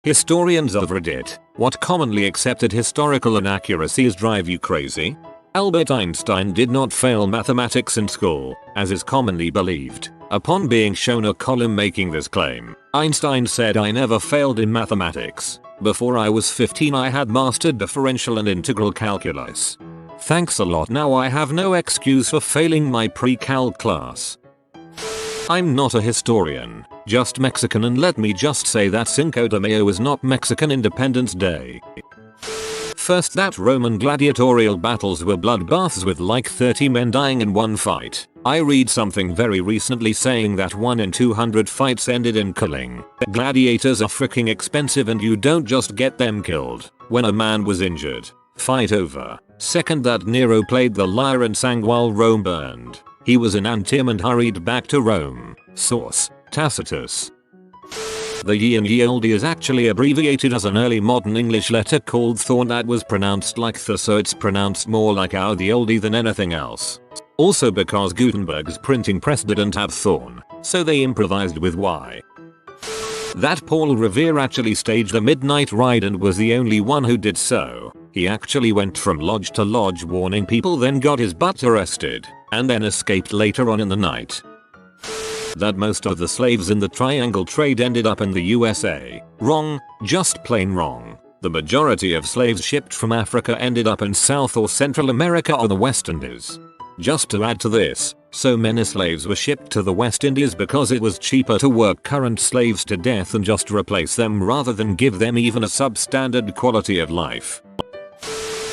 Historians of Reddit, what commonly accepted historical inaccuracies drive you crazy? Albert Einstein did not fail mathematics in school, as is commonly believed. Upon being shown a column making this claim, Einstein said, "I never failed in mathematics. Before I was 15 I had mastered differential and integral calculus. Thanks a lot, now I have no excuse for failing my pre-calc class." I'm not a historian, just Mexican, and let me just say that Cinco de Mayo is not Mexican Independence Day. First, that Roman gladiatorial battles were bloodbaths with like 30 men dying in one fight. I read something very recently saying that 1 in 200 fights ended in killing. Gladiators are freaking expensive and you don't just get them killed. When a man was injured, fight over. Second, that Nero played the lyre and sang while Rome burned. He was in Antium and hurried back to Rome. Source: Tacitus. The ye and ye olde is actually abbreviated as an early modern English letter called thorn that was pronounced like th, so it's pronounced more like our the oldie than anything else. Also because Gutenberg's printing press didn't have thorn, so they improvised with y. That Paul Revere actually staged a midnight ride and was the only one who did so. He actually went from lodge to lodge warning people, then got his butt arrested, and then escaped later on in the night. That most of the slaves in the triangle trade ended up in the USA. Wrong, just plain wrong. The majority of slaves shipped from Africa ended up in South or Central America or the West Indies. Just to add to this, so many slaves were shipped to the West Indies because it was cheaper to work current slaves to death and just replace them rather than give them even a substandard quality of life.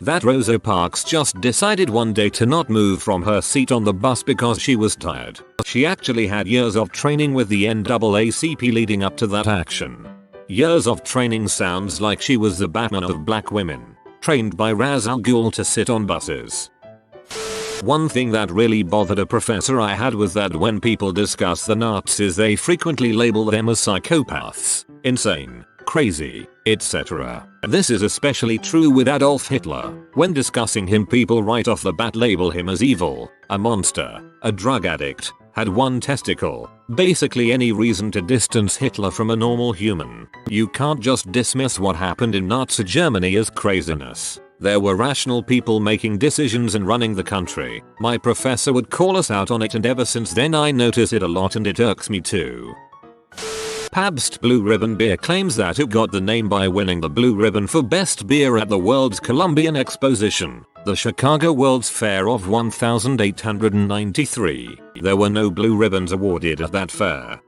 That Rosa Parks just decided one day to not move from her seat on the bus because she was tired. She actually had years of training with the NAACP leading up to that action. Years of training sounds like she was the Batman of black women, trained by Ra's al Ghul to sit on buses. One thing that really bothered a professor I had was that when people discuss the Nazis they frequently label them as psychopaths, insane, crazy, etc. This is especially true with Adolf Hitler. When discussing him, people right off the bat label him as evil, a monster, a drug addict, had one testicle, basically any reason to distance Hitler from a normal human. You can't just dismiss what happened in Nazi Germany as craziness. There were rational people making decisions and running the country. My professor would call us out on it, and ever since then I notice it a lot and it irks me too. Pabst Blue Ribbon Beer claims that it got the name by winning the Blue Ribbon for Best Beer at the World's Columbian Exposition, the Chicago World's Fair of 1893. There were no blue ribbons awarded at that fair.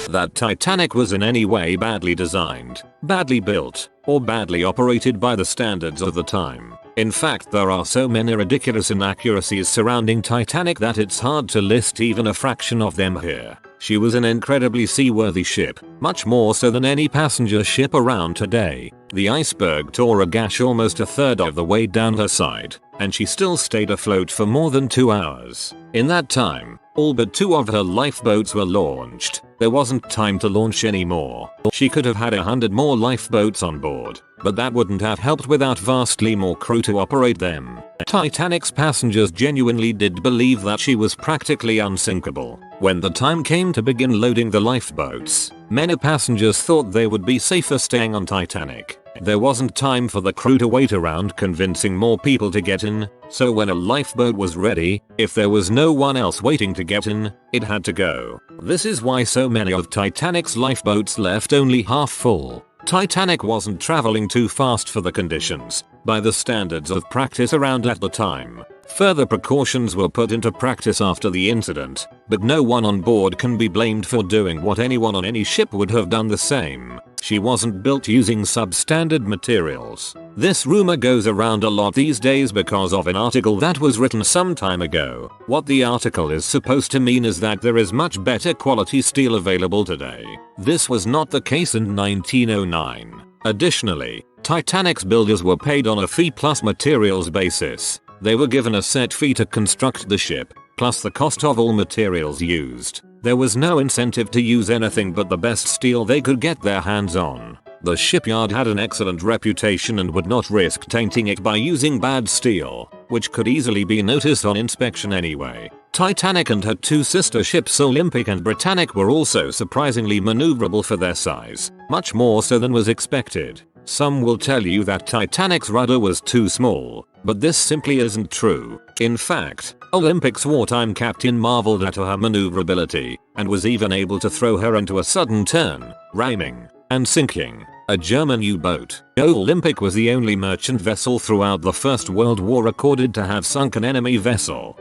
That Titanic was in any way badly designed, badly built, or badly operated by the standards of the time. In fact, there are so many ridiculous inaccuracies surrounding Titanic that it's hard to list even a fraction of them here. She was an incredibly seaworthy ship, much more so than any passenger ship around today. The iceberg tore a gash almost a third of the way down her side, and she still stayed afloat for more than 2 hours. In that time, all but 2 of her lifeboats were launched. There wasn't time to launch anymore. She could have had 100 more lifeboats on board, but that wouldn't have helped without vastly more crew to operate them. Titanic's passengers genuinely did believe that she was practically unsinkable. When the time came to begin loading the lifeboats, many passengers thought they would be safer staying on Titanic. There wasn't time for the crew to wait around convincing more people to get in, so when a lifeboat was ready, if there was no one else waiting to get in, it had to go. This is why so many of Titanic's lifeboats left only half full. Titanic wasn't traveling too fast for the conditions, by the standards of practice around at the time. Further precautions were put into practice after the incident, but no one on board can be blamed for doing what anyone on any ship would have done the same. She wasn't built using substandard materials. This rumor goes around a lot these days because of an article that was written some time ago. What the article is supposed to mean is that there is much better quality steel available today. This was not the case in 1909. Additionally, Titanic's builders were paid on a fee plus materials basis. They were given a set fee to construct the ship, plus the cost of all materials used. There was no incentive to use anything but the best steel they could get their hands on. The shipyard had an excellent reputation and would not risk tainting it by using bad steel, which could easily be noticed on inspection anyway. Titanic and her two sister ships Olympic and Britannic were also surprisingly maneuverable for their size, much more so than was expected. Some will tell you that Titanic's rudder was too small, but this simply isn't true. In fact, Olympic's wartime captain marveled at her maneuverability and was even able to throw her into a sudden turn, ramming and sinking a German U-boat. Olympic was the only merchant vessel throughout the First World War recorded to have sunk an enemy vessel.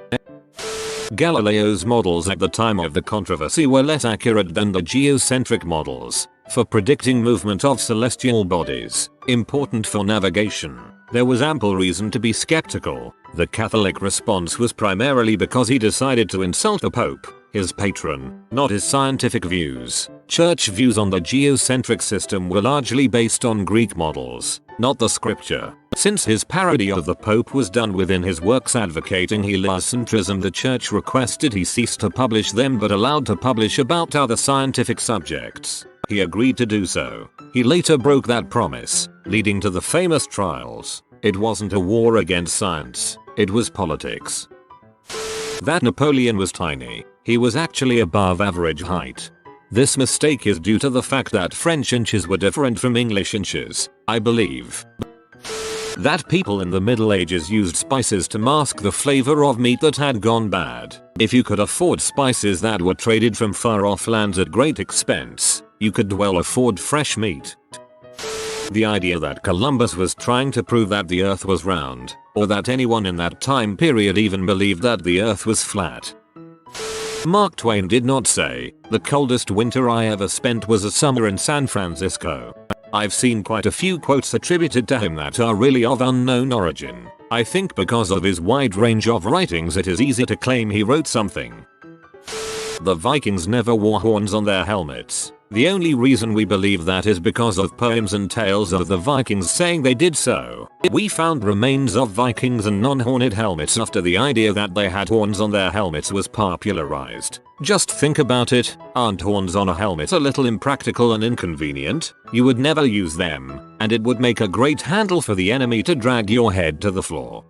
Galileo's models at the time of the controversy were less accurate than the geocentric models for predicting movement of celestial bodies, important for navigation. There was ample reason to be skeptical. The Catholic response was primarily because he decided to insult the Pope, his patron, not his scientific views. Church views on the geocentric system were largely based on Greek models, not the scripture. Since his parody of the Pope was done within his works advocating heliocentrism, the church requested he cease to publish them but allowed to publish about other scientific subjects. He agreed to do so. He later broke that promise, leading to the famous trials. It wasn't a war against science, it was politics. That Napoleon was tiny. He was actually above average height. This mistake is due to the fact that French inches were different from English inches, I believe. That people in the Middle Ages used spices to mask the flavor of meat that had gone bad. If you could afford spices that were traded from far off lands at great expense, you could well afford fresh meat. The idea that Columbus was trying to prove that the earth was round, or that anyone in that time period even believed that the earth was flat. Mark Twain did not say, "The coldest winter I ever spent was a summer in San Francisco." I've seen quite a few quotes attributed to him that are really of unknown origin. I think because of his wide range of writings it is easy to claim he wrote something. The Vikings never wore horns on their helmets. The only reason we believe that is because of poems and tales of the Vikings saying they did so. We found remains of Vikings and non-horned helmets after the idea that they had horns on their helmets was popularized. Just think about it, aren't horns on a helmet a little impractical and inconvenient? You would never use them, and it would make a great handle for the enemy to drag your head to the floor.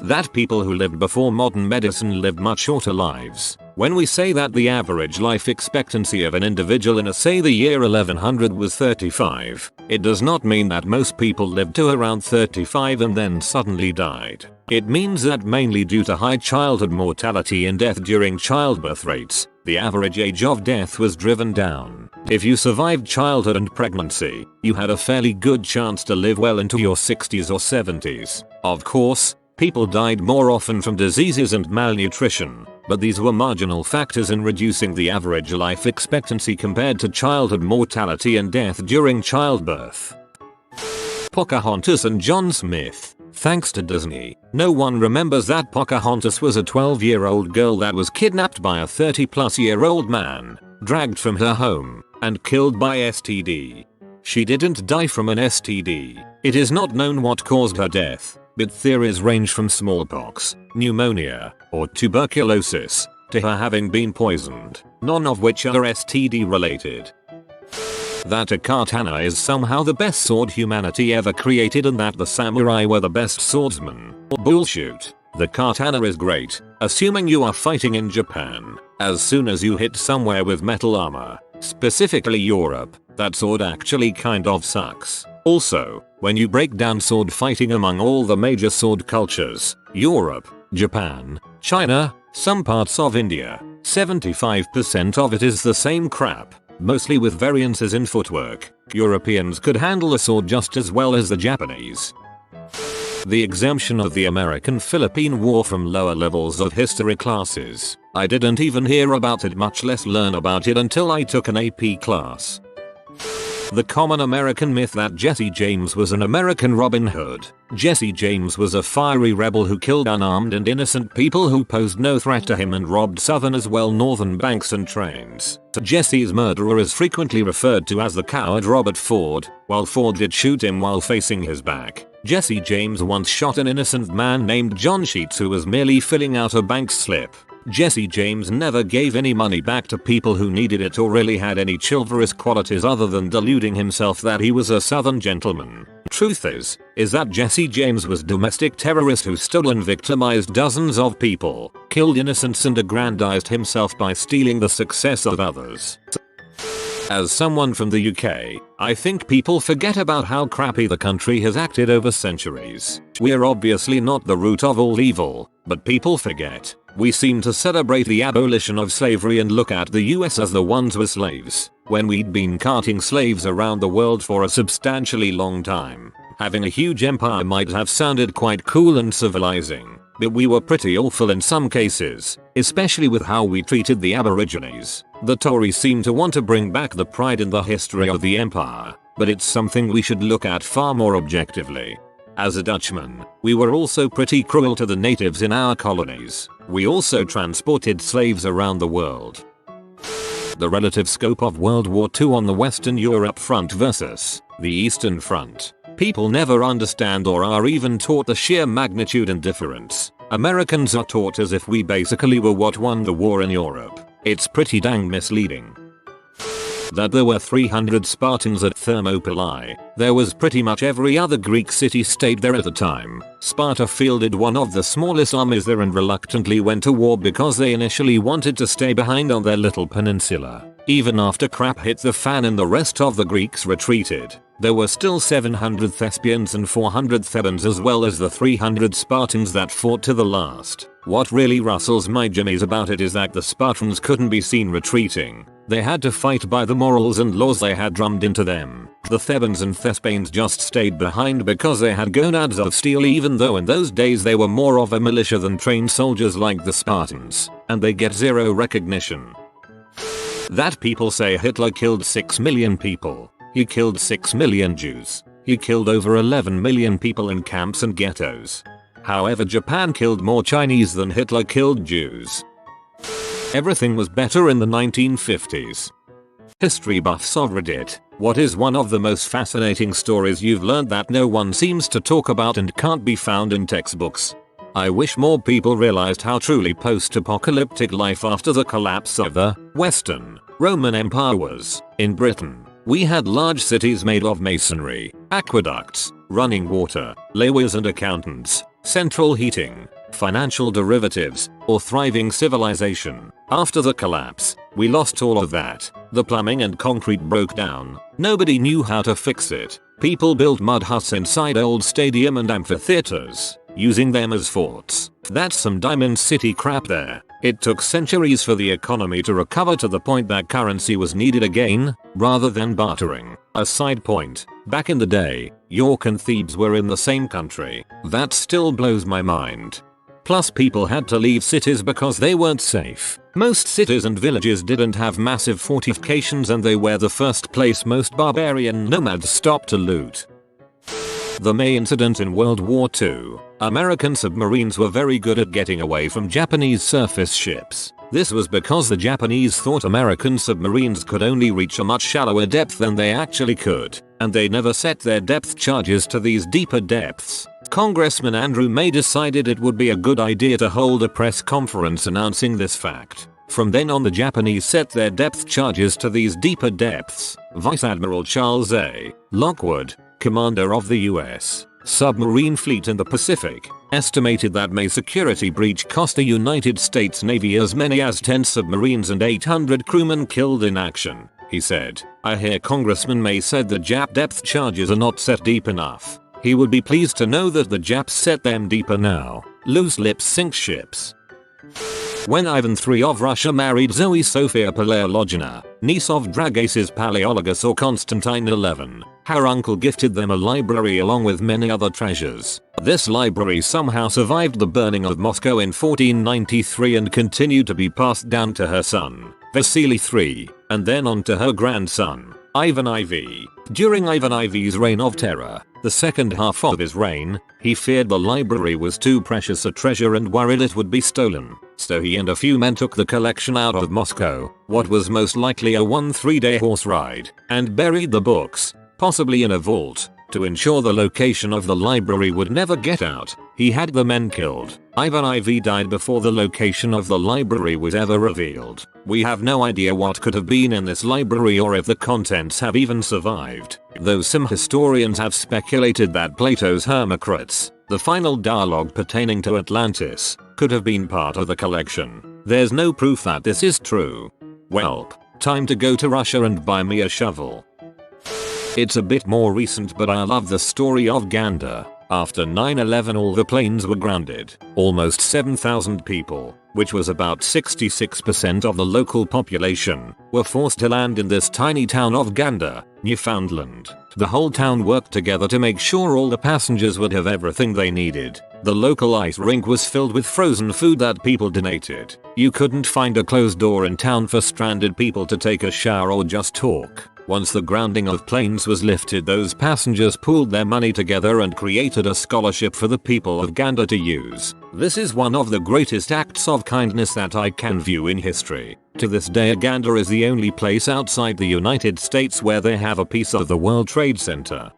That people who lived before modern medicine lived much shorter lives. When we say that the average life expectancy of an individual in say the year 1100 was 35, it does not mean that most people lived to around 35 and then suddenly died. It means that mainly due to high childhood mortality and death during childbirth rates, the average age of death was driven down. If you survived childhood and pregnancy, you had a fairly good chance to live well into your 60s or 70s. Of course, people died more often from diseases and malnutrition, but these were marginal factors in reducing the average life expectancy compared to childhood mortality and death during childbirth. Pocahontas and John Smith. Thanks to Disney, no one remembers that Pocahontas was a 12-year-old girl that was kidnapped by a 30-plus-year-old man, dragged from her home, and killed by STD. She didn't die from an STD. It is not known what caused her death, but theories range from smallpox, pneumonia, or tuberculosis, to her having been poisoned, none of which are STD related. That a katana is somehow the best sword humanity ever created and that the samurai were the best swordsmen. Bullshit. The katana is great, assuming you are fighting in Japan. As soon as you hit somewhere with metal armor, specifically Europe, that sword actually kind of sucks. Also, when you break down sword fighting among all the major sword cultures, Europe, Japan, China, some parts of India, 75% of it is the same crap, mostly with variances in footwork. Europeans could handle a sword just as well as the Japanese. The exemption of the American-Philippine War from lower levels of history classes. I didn't even hear about it, much less learn about it until I took an AP class. The common American myth that Jesse James was an American Robin Hood. Jesse James was a fiery rebel who killed unarmed and innocent people who posed no threat to him and robbed southern as well northern banks and trains. Jesse's murderer is frequently referred to as the coward Robert Ford, while Ford did shoot him while facing his back. Jesse James once shot an innocent man named John Sheets who was merely filling out a bank slip. Jesse James never gave any money back to people who needed it or really had any chivalrous qualities other than deluding himself that he was a southern gentleman. truth is that Jesse James was domestic terrorist who stole and victimized dozens of people, killed innocents and aggrandized himself by stealing the success of others. As someone from the UK, I think people forget about how crappy the country has acted over centuries. We're obviously not the root of all evil, but people forget. We seem to celebrate the abolition of slavery and look at the US as the ones with slaves, when we'd been carting slaves around the world for a substantially long time. Having a huge empire might have sounded quite cool and civilizing, but we were pretty awful in some cases, especially with how we treated the Aborigines. The Tories seem to want to bring back the pride in the history of the empire, but it's something we should look at far more objectively. As a Dutchman, we were also pretty cruel to the natives in our colonies. We also transported slaves around the world. The relative scope of World War II on the Western Europe front versus the Eastern Front. People never understand or are even taught the sheer magnitude and difference. Americans are taught as if we basically were what won the war in Europe. It's pretty dang misleading. That there were 300 Spartans at Thermopylae, there was pretty much every other Greek city-state there at the time. Sparta fielded one of the smallest armies there and reluctantly went to war because they initially wanted to stay behind on their little peninsula. Even after crap hit the fan and the rest of the Greeks retreated, there were still 700 Thespians and 400 Thebans as well as the 300 Spartans that fought to the last. What really rustles my jimmies about it is that the Spartans couldn't be seen retreating. They had to fight by the morals and laws they had drummed into them. The Thebans and Thespians just stayed behind because they had gonads of steel, even though in those days they were more of a militia than trained soldiers like the Spartans, and they get zero recognition. That people say Hitler killed 6 million people. He killed 6 million Jews. He killed over 11 million people in camps and ghettos. However, Japan killed more Chinese than Hitler killed Jews. Everything was better in the 1950s. History buffs of Reddit. What is one of the most fascinating stories you've learned that no one seems to talk about and can't be found in textbooks? I wish more people realized how truly post-apocalyptic life after the collapse of the Western Roman Empire was. In Britain, we had large cities made of masonry, aqueducts, running water, lawyers and accountants, central heating, financial derivatives, or thriving civilization. After the collapse, we lost all of that. The plumbing and concrete broke down. Nobody knew how to fix it. People built mud huts inside old stadium and amphitheaters, using them as forts. That's some Diamond City crap there. It took centuries for the economy to recover to the point that currency was needed again, rather than bartering. A side point, back in the day, York and Thebes were in the same country. That still blows my mind. Plus people had to leave cities because they weren't safe. Most cities and villages didn't have massive fortifications and they were the first place most barbarian nomads stopped to loot. The May incident in World War II. American submarines were very good at getting away from Japanese surface ships. This was because the Japanese thought American submarines could only reach a much shallower depth than they actually could, and they never set their depth charges to these deeper depths. Congressman Andrew May decided it would be a good idea to hold a press conference announcing this fact. From then on, the Japanese set their depth charges to these deeper depths. Vice Admiral Charles A. Lockwood, commander of the US submarine fleet in the Pacific, estimated that May's security breach cost the United States Navy as many as 10 submarines and 800 crewmen killed in action. He said, "I hear Congressman May said the Jap depth charges are not set deep enough. He would be pleased to know that the Japs set them deeper now. Loose lips sink ships." When Ivan III of Russia married Zoe Sophia Paleologina, niece of Dragaces Paleologus or Constantine XI, her uncle gifted them a library along with many other treasures. This library somehow survived the burning of Moscow in 1493 and continued to be passed down to her son, Vasily III, and then on to her grandson, Ivan IV. During Ivan IV's reign of terror, the second half of his reign, he feared the library was too precious a treasure and worried it would be stolen. So he and a few men took the collection out of Moscow, what was most likely a 3-day horse ride, and buried the books, possibly in a vault, To ensure the location of the library would never get out, he had the men killed. Ivan IV died before the location of the library was ever revealed. We have no idea what could have been in this library or if the contents have even survived, though some historians have speculated that Plato's Hermocrates, the final dialogue pertaining to Atlantis, could have been part of the collection. There's no proof that this is true. Welp, time to go to Russia and buy me a shovel. It's a bit more recent, but I love the story of Gander. After 9/11 all the planes were grounded. Almost 7,000 people, which was about 66% of the local population, were forced to land in this tiny town of Gander, Newfoundland. The whole town worked together to make sure all the passengers would have everything they needed. The local ice rink was filled with frozen food that people donated. You couldn't find a closed door in town for stranded people to take a shower or just talk. Once the grounding of planes was lifted, those passengers pooled their money together and created a scholarship for the people of Gander to use. This is one of the greatest acts of kindness that I can view in history. To this day, Gander is the only place outside the United States where they have a piece of the World Trade Center.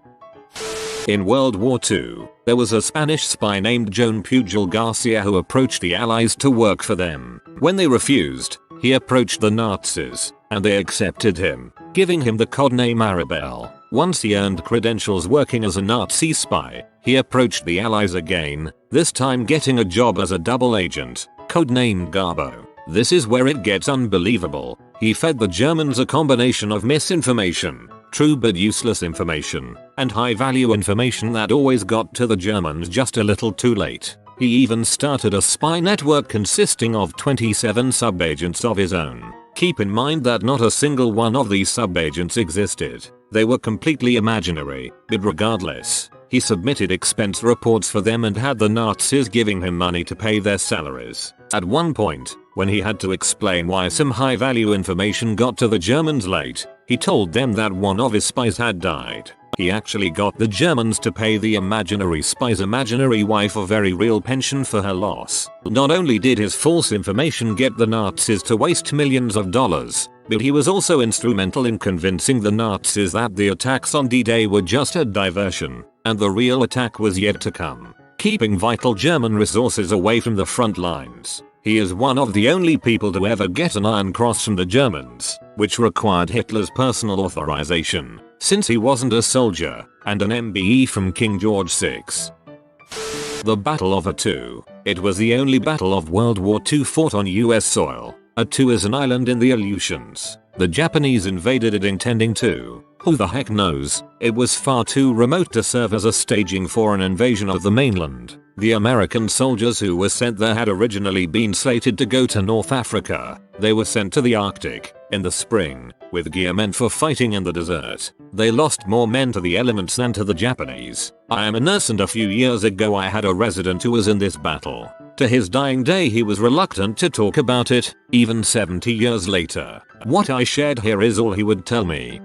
In World War II, there was a Spanish spy named Joan Pujol Garcia who approached the Allies to work for them. When they refused, he approached the Nazis, and they accepted him, giving him the codename Arabelle. Once he earned credentials working as a Nazi spy, he approached the Allies again, this time getting a job as a double agent, codenamed Garbo. This is where it gets unbelievable. He fed the Germans a combination of misinformation, true but useless information, and high-value information that always got to the Germans just a little too late. He even started a spy network consisting of 27 sub-agents of his own. Keep in mind that not a single one of these sub-agents existed. They were completely imaginary, but regardless, he submitted expense reports for them and had the Nazis giving him money to pay their salaries. At one point, when he had to explain why some high-value information got to the Germans late, he told them that one of his spies had died. He actually got the Germans to pay the imaginary spy's imaginary wife a very real pension for her loss. Not only did his false information get the Nazis to waste millions of dollars, but he was also instrumental in convincing the Nazis that the attacks on D-Day were just a diversion, and the real attack was yet to come, keeping vital German resources away from the front lines. He is one of the only people to ever get an Iron Cross from the Germans, which required Hitler's personal authorization, since he wasn't a soldier, and an MBE from King George VI. The Battle of Attu. It was the only battle of World War II fought on US soil. Attu is an island in the Aleutians. The Japanese invaded it intending to, who the heck knows, it was far too remote to serve as a staging for an invasion of the mainland. The American soldiers who were sent there had originally been slated to go to North Africa. They were sent to the Arctic in the spring, with gear meant for fighting in the desert. They lost more men to the elements than to the Japanese. I am a nurse, and a few years ago I had a resident who was in this battle. To his dying day he was reluctant to talk about it, even 70 years later. What I shared here is all he would tell me.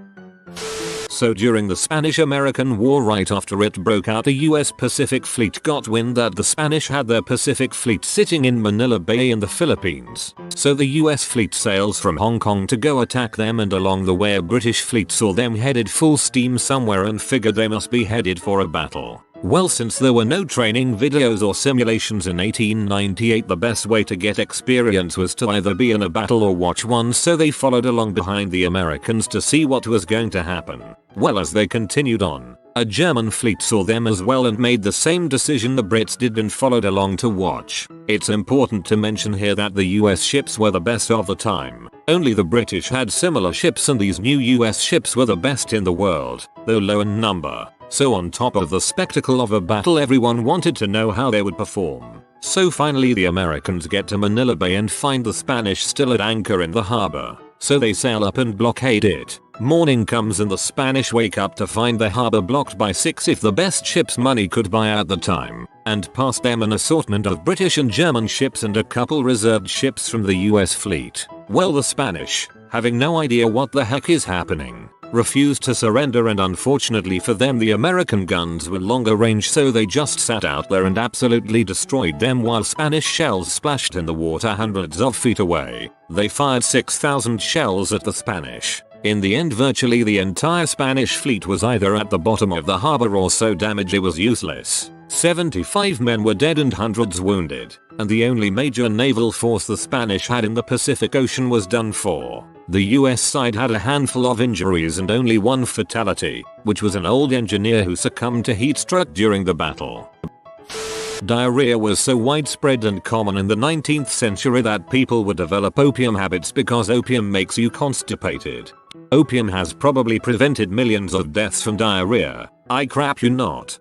So during the Spanish-American War, right after it broke out, the US Pacific Fleet got wind that the Spanish had their Pacific Fleet sitting in Manila Bay in the Philippines. So the US fleet sails from Hong Kong to go attack them, and along the way a British fleet saw them headed full steam somewhere and figured they must be headed for a battle. Well, since there were no training videos or simulations in 1898, the best way to get experience was to either be in a battle or watch one, so they followed along behind the Americans to see what was going to happen. Well, as they continued on, a German fleet saw them as well and made the same decision the Brits did and followed along to watch. It's important to mention here that the US ships were the best of the time. Only the British had similar ships, and these new US ships were the best in the world, though low in number. So on top of the spectacle of a battle, everyone wanted to know how they would perform. So finally the Americans get to Manila Bay and find the Spanish still at anchor in the harbor. So they sail up and blockade it. Morning comes and the Spanish wake up to find the harbor blocked by 6 of the best ships money could buy at the time, and past them an assortment of British and German ships and a couple reserved ships from the US fleet. Well, the Spanish, having no idea what the heck is happening, refused to surrender, and unfortunately for them the American guns were longer range, so they just sat out there and absolutely destroyed them while Spanish shells splashed in the water hundreds of feet away. They fired 6,000 shells at the Spanish. In the end, virtually the entire Spanish fleet was either at the bottom of the harbor or so damaged it was useless. 75 men were dead and hundreds wounded, and the only major naval force the Spanish had in the Pacific Ocean was done for. The US side had a handful of injuries and only one fatality, which was an old engineer who succumbed to heat stroke during the battle. Diarrhea was so widespread and common in the 19th century that people would develop opium habits because opium makes you constipated. Opium has probably prevented millions of deaths from diarrhea. I crap you not.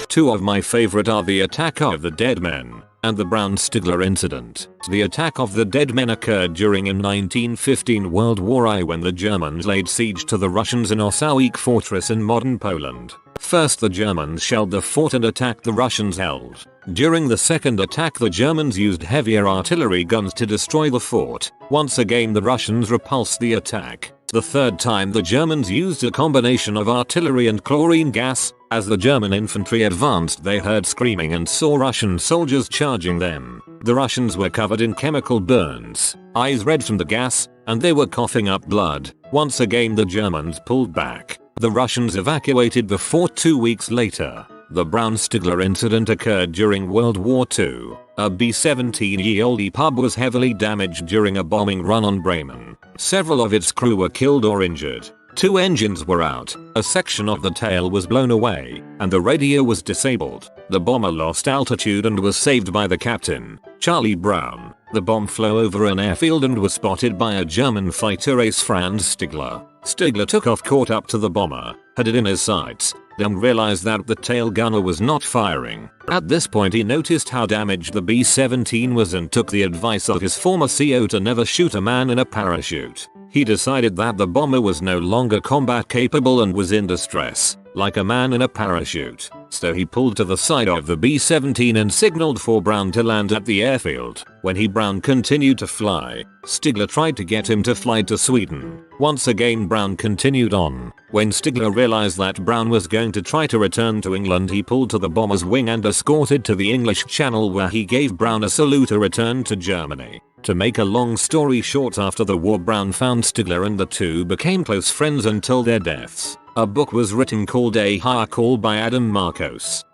Two of my favorite are the attack of the dead men and the Brown Stigler incident. The attack of the dead men occurred during in 1915 World War I when the Germans laid siege to the Russians in Osawik fortress in modern Poland. First the Germans shelled the fort and attacked the Russians held. During the second attack the Germans used heavier artillery guns to destroy the fort. Once again the Russians repulsed the attack. The third time the Germans used a combination of artillery and chlorine gas. As the German infantry advanced they heard screaming and saw Russian soldiers charging them. The Russians were covered in chemical burns, eyes red from the gas, and they were coughing up blood. Once again the Germans pulled back. The Russians evacuated the fort 2 weeks later. The Brown Stigler incident occurred during World War II. A B-17-year-old pub was heavily damaged during a bombing run on Bremen. Several of its crew were killed or injured. 2 engines were out, a section of the tail was blown away, and the radio was disabled. The bomber lost altitude and was saved by the captain, Charlie Brown. The bomb flew over an airfield and was spotted by a German fighter ace Franz Stigler. Stigler took off, caught up to the bomber, had it in his sights, then realized that the tail gunner was not firing. At this point he noticed how damaged the B-17 was and took the advice of his former CO to never shoot a man in a parachute. He decided that the bomber was no longer combat capable and was in distress, like a man in a parachute. So he pulled to the side of the B-17 and signaled for Brown to land at the airfield. When Brown continued to fly, Stigler tried to get him to fly to Sweden. Once again Brown continued on. When Stigler realized that Brown was going to try to return to England he pulled to the bomber's wing and escorted to the English Channel where he gave Brown a salute to return to Germany. To make a long story short, after the war Brown found Stigler and the two became close friends until their deaths. A book was written called A Higher Call by Adam Marcos.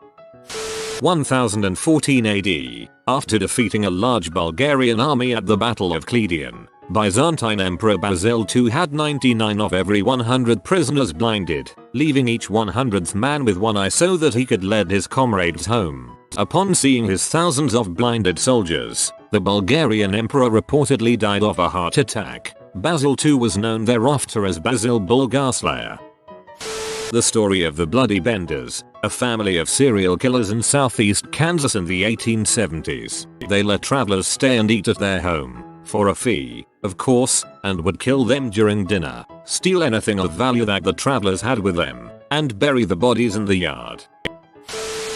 1014 AD, after defeating a large Bulgarian army at the Battle of Kleodion, Byzantine Emperor Basil II had 99 of every 100 prisoners blinded, leaving each 100th man with one eye so that he could lead his comrades home. Upon seeing his thousands of blinded soldiers, the Bulgarian emperor reportedly died of a heart attack. Basil II was known thereafter as Basil Bulgarslayer. The story of the Bloody Benders, a family of serial killers in southeast Kansas in the 1870s. They let travelers stay and eat at their home, for a fee, of course, and would kill them during dinner, steal anything of value that the travelers had with them, and bury the bodies in the yard.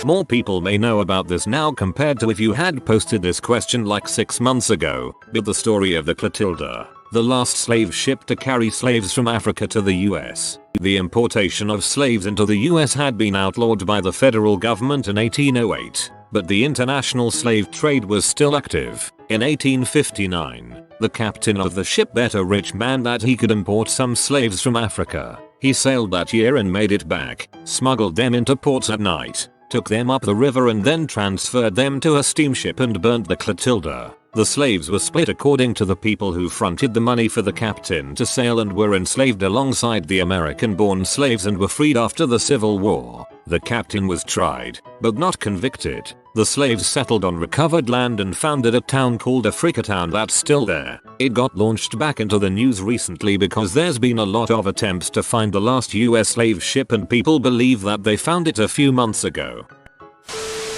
More people may know about this now compared to if you had posted this question like 6 months ago, but the story of the Clotilda, the last slave ship to carry slaves from Africa to the US. The importation of slaves into the US had been outlawed by the federal government in 1808, but the international slave trade was still active. In 1859, the captain of the ship bet a rich man that he could import some slaves from Africa. He sailed that year and made it back, smuggled them into ports at night, took them up the river and then transferred them to a steamship and burnt the Clotilda. The slaves were split according to the people who fronted the money for the captain to sail and were enslaved alongside the American-born slaves and were freed after the Civil War. The captain was tried, but not convicted. The slaves settled on recovered land and founded a town called Africatown that's still there. It got launched back into the news recently because there's been a lot of attempts to find the last US slave ship and people believe that they found it a few months ago.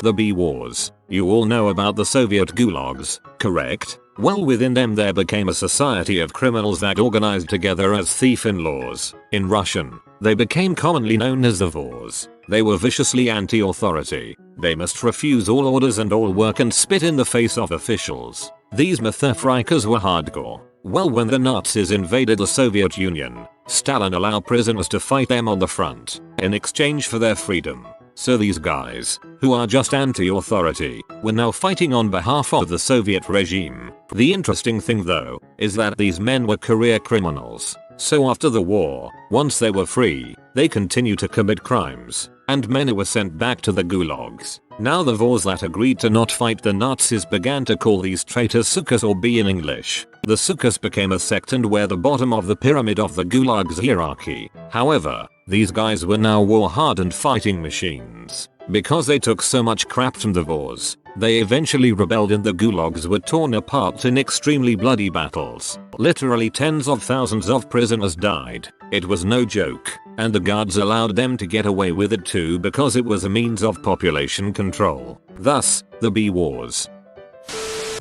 The Bee Wars. You all know about the Soviet gulags, correct? Well, within them there became a society of criminals that organized together as thief-in-laws. In Russian, they became commonly known as the Vors. They were viciously anti-authority. They must refuse all orders and all work and spit in the face of officials. These Mathefrikers were hardcore. Well, when the Nazis invaded the Soviet Union, Stalin allowed prisoners to fight them on the front in exchange for their freedom. So these guys, who are just anti-authority, were now fighting on behalf of the Soviet regime. The interesting thing though, is that these men were career criminals. So after the war, once they were free, they continued to commit crimes, and many were sent back to the gulags. Now the Vors that agreed to not fight the Nazis began to call these traitors Sukas, or B in English. The Sukas became a sect and were the bottom of the pyramid of the gulag's hierarchy. However, these guys were now war-hardened fighting machines. Because they took so much crap from the Vors, they eventually rebelled and the gulags were torn apart in extremely bloody battles. Literally tens of thousands of prisoners died. It was no joke, and the guards allowed them to get away with it too because it was a means of population control. Thus, the B Wars.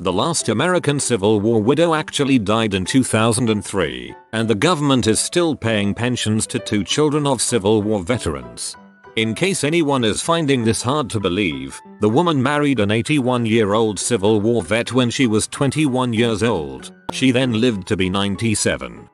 The last American Civil War widow actually died in 2003, and the government is still paying pensions to 2 children of Civil War veterans. In case anyone is finding this hard to believe, the woman married an 81-year-old Civil War vet when she was 21 years old. She then lived to be 97.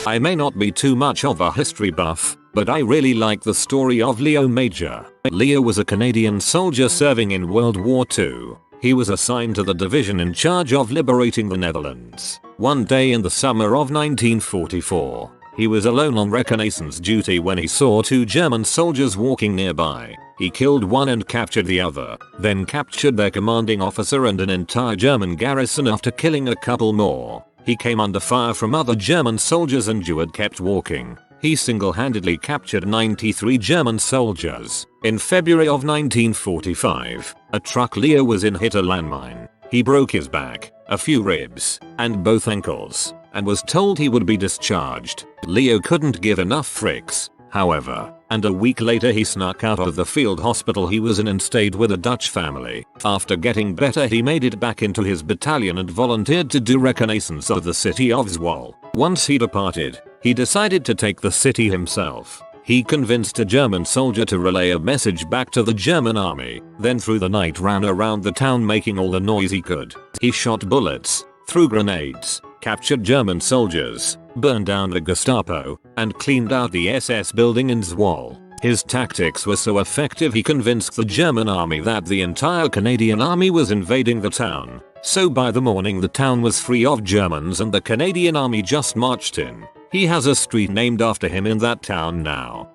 I may not be too much of a history buff, but I really like the story of Leo Major. Leo was a Canadian soldier serving in World War II. He was assigned to the division in charge of liberating the Netherlands. One day in the summer of 1944, he was alone on reconnaissance duty when he saw 2 German soldiers walking nearby. He killed one and captured the other, then captured their commanding officer and an entire German garrison after killing a couple more. He came under fire from other German soldiers and Julius kept walking. He single-handedly captured 93 German soldiers. In February of 1945, a truck Leo was in hit a landmine. He broke his back, a few ribs, and both ankles, and was told he would be discharged. Leo couldn't give enough fricks, however, and a week later he snuck out of the field hospital he was in and stayed with a Dutch family. After getting better, he made it back into his battalion and volunteered to do reconnaissance of the city of Zwolle. Once he departed, he decided to take the city himself. He convinced a German soldier to relay a message back to the German army, then through the night ran around the town making all the noise he could. He shot bullets, threw grenades, captured German soldiers, burned down the Gestapo, and cleaned out the SS building in Zwolle. His tactics were so effective he convinced the German army that the entire Canadian army was invading the town. So by the morning the town was free of Germans and the Canadian army just marched in. He has a street named after him in that town now.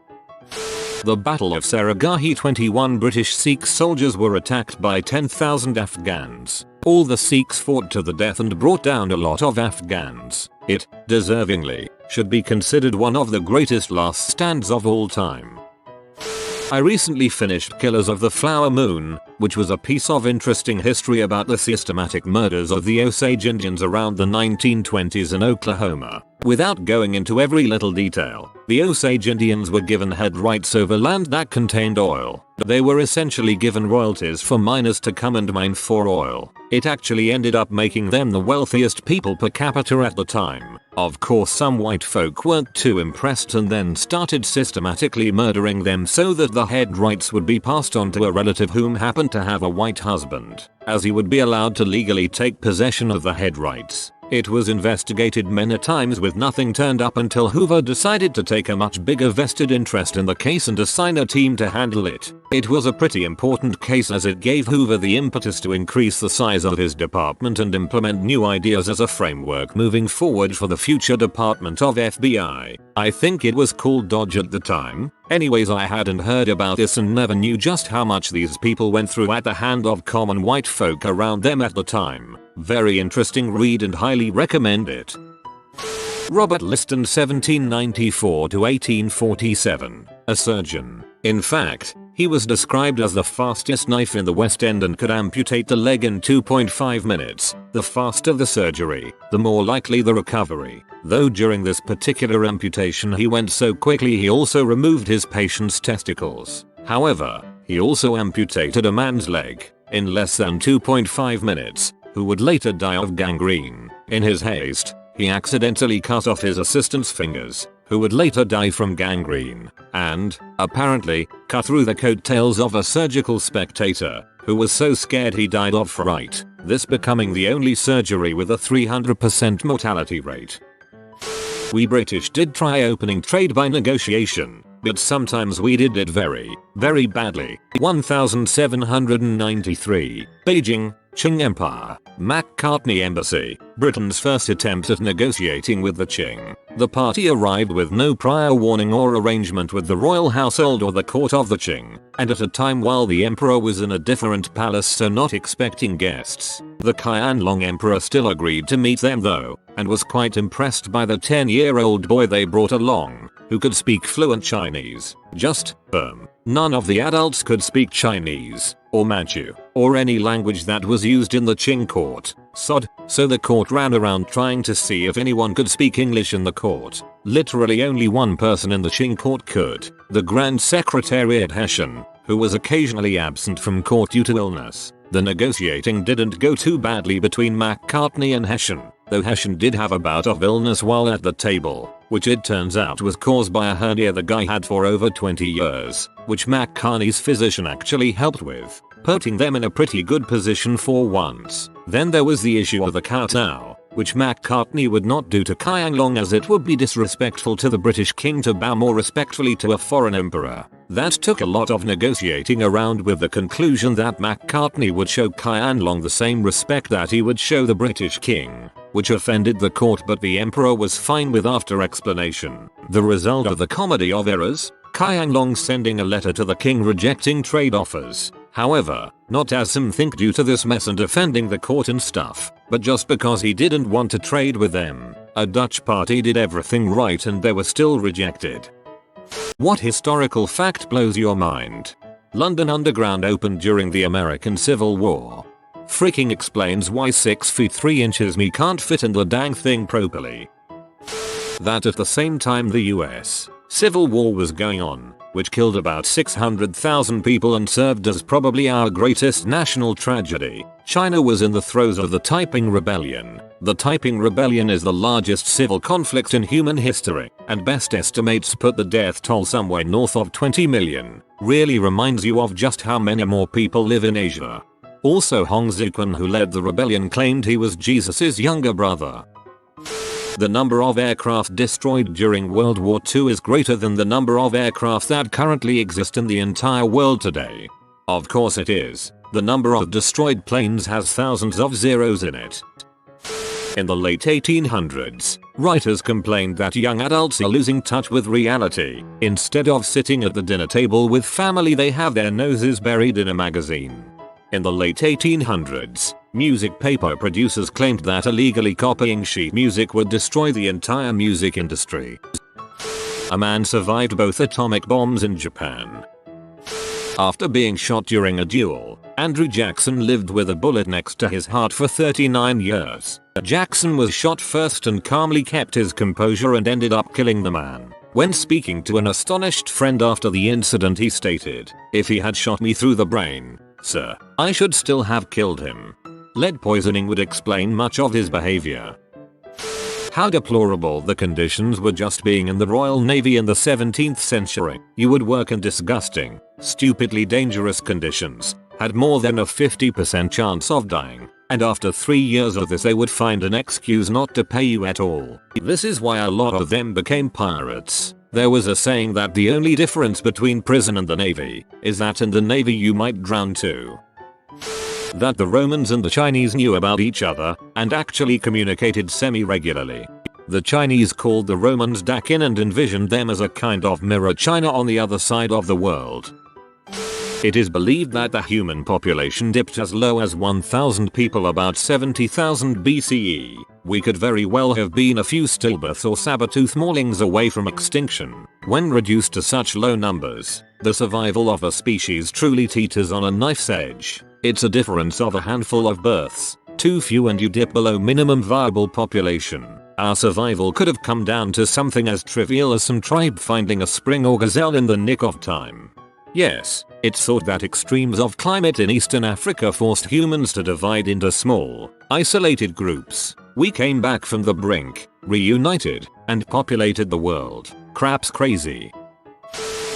The Battle of Saragahi, 21 British Sikh soldiers were attacked by 10,000 Afghans. All the Sikhs fought to the death and brought down a lot of Afghans. It, deservingly, should be considered one of the greatest last stands of all time. I recently finished Killers of the Flower Moon, which was a piece of interesting history about the systematic murders of the Osage Indians around the 1920s in Oklahoma. Without going into every little detail, the Osage Indians were given head rights over land that contained oil. They were essentially given royalties for miners to come and mine for oil. It actually ended up making them the wealthiest people per capita at the time. Of course, some white folk weren't too impressed and then started systematically murdering them so that the head rights would be passed on to a relative whom happened to have a white husband, as he would be allowed to legally take possession of the head rights. It was investigated many times with nothing turned up until Hoover decided to take a much bigger vested interest in the case and assign a team to handle it. It was a pretty important case as it gave Hoover the impetus to increase the size of his department and implement new ideas as a framework moving forward for the future Department of FBI. I think it was called Dodge at the time. Anyways, I hadn't heard about this and never knew just how much these people went through at the hand of common white folk around them at the time. Very interesting read and highly recommend it. Robert Liston, 1794 to 1847, a surgeon. In fact, he was described as the fastest knife in the West End and could amputate the leg in 2.5 minutes. The faster the surgery, the more likely the recovery. Though during this particular amputation he went so quickly he also removed his patient's testicles. However, he also amputated a man's leg in less than 2.5 minutes, who would later die of gangrene. In his haste, he accidentally cut off his assistant's fingers, who would later die from gangrene, and, apparently, cut through the coattails of a surgical spectator, who was so scared he died of fright, this becoming the only surgery with a 300% mortality rate. We British did try opening trade by negotiation, but sometimes we did it very, very badly. 1793, Beijing, Qing Empire, McCartney Embassy, Britain's first attempt at negotiating with the Qing. The party arrived with no prior warning or arrangement with the royal household or the court of the Qing, and at a time while the emperor was in a different palace, so not expecting guests. The Qianlong emperor still agreed to meet them though, and was quite impressed by the 10-year-old boy they brought along, who could speak fluent Chinese. None of the adults could speak Chinese, or Manchu, or any language that was used in the Qing court. So the court ran around trying to see if anyone could speak English in the court. Literally only one person in the Qing court could, the Grand Secretariat Hessian, who was occasionally absent from court due to illness. The negotiating didn't go too badly between McCartney and Hessian, though Hessian did have a bout of illness while at the table, which it turns out was caused by a hernia the guy had for over 20 years, which McCartney's physician actually helped with, putting them in a pretty good position for once. Then there was the issue of the kowtow, which McCartney would not do to Qianlong as it would be disrespectful to the British king to bow more respectfully to a foreign emperor. That took a lot of negotiating around, with the conclusion that McCartney would show Qianlong the same respect that he would show the British king, which offended the court, but the emperor was fine with after explanation. The result of the comedy of errors, Qianlong sending a letter to the king rejecting trade offers. However, not as some think due to this mess and offending the court and stuff, but just because he didn't want to trade with them. A Dutch party did everything right and they were still rejected. What historical fact blows your mind? London Underground opened during the American Civil War. Freaking explains why 6 feet 3 inches me can't fit in the dang thing properly. That at the same time the US Civil War was going on, which killed about 600,000 people and served as probably our greatest national tragedy, China was in the throes of the Taiping Rebellion. The Taiping Rebellion is the largest civil conflict in human history, and best estimates put the death toll somewhere north of 20 million. Really reminds you of just how many more people live in Asia. Also, Hong Xiuquan, who led the rebellion, claimed he was Jesus's younger brother. The number of aircraft destroyed during World War II is greater than the number of aircraft that currently exist in the entire world today. Of course it is. The number of destroyed planes has thousands of zeros in it. In the late 1800s, writers complained that young adults are losing touch with reality. Instead of sitting at the dinner table with family, they have their noses buried in a magazine. In the late 1800s, music paper producers claimed that illegally copying sheet music would destroy the entire music industry. A man survived both atomic bombs in Japan. After being shot during a duel, Andrew Jackson lived with a bullet next to his heart for 39 years. Jackson was shot first and calmly kept his composure and ended up killing the man. When speaking to an astonished friend after the incident, he stated, "If he had shot me through the brain, sir, I should still have killed him." Lead poisoning would explain much of his behavior. How deplorable the conditions were just being in the Royal Navy in the 17th century. You would work in disgusting, stupidly dangerous conditions, had more than a 50% chance of dying, and after 3 years of this they would find an excuse not to pay you at all. This is why a lot of them became pirates. There was a saying that the only difference between prison and the Navy is that in the Navy you might drown too. That the Romans and the Chinese knew about each other and actually communicated semi-regularly. The Chinese called the Romans Dakin and envisioned them as a kind of mirror China on the other side of the world. It is believed that the human population dipped as low as 1,000 people about 70,000 BCE. We could very well have been a few stillbirths or saber-tooth maulings away from extinction. When reduced to such low numbers, the survival of a species truly teeters on a knife's edge. It's a difference of a handful of births, too few and you dip below minimum viable population. Our survival could have come down to something as trivial as some tribe finding a spring or gazelle in the nick of time. Yes, it's thought that extremes of climate in Eastern Africa forced humans to divide into small, isolated groups. We came back from the brink, reunited, and populated the world. Crap's crazy.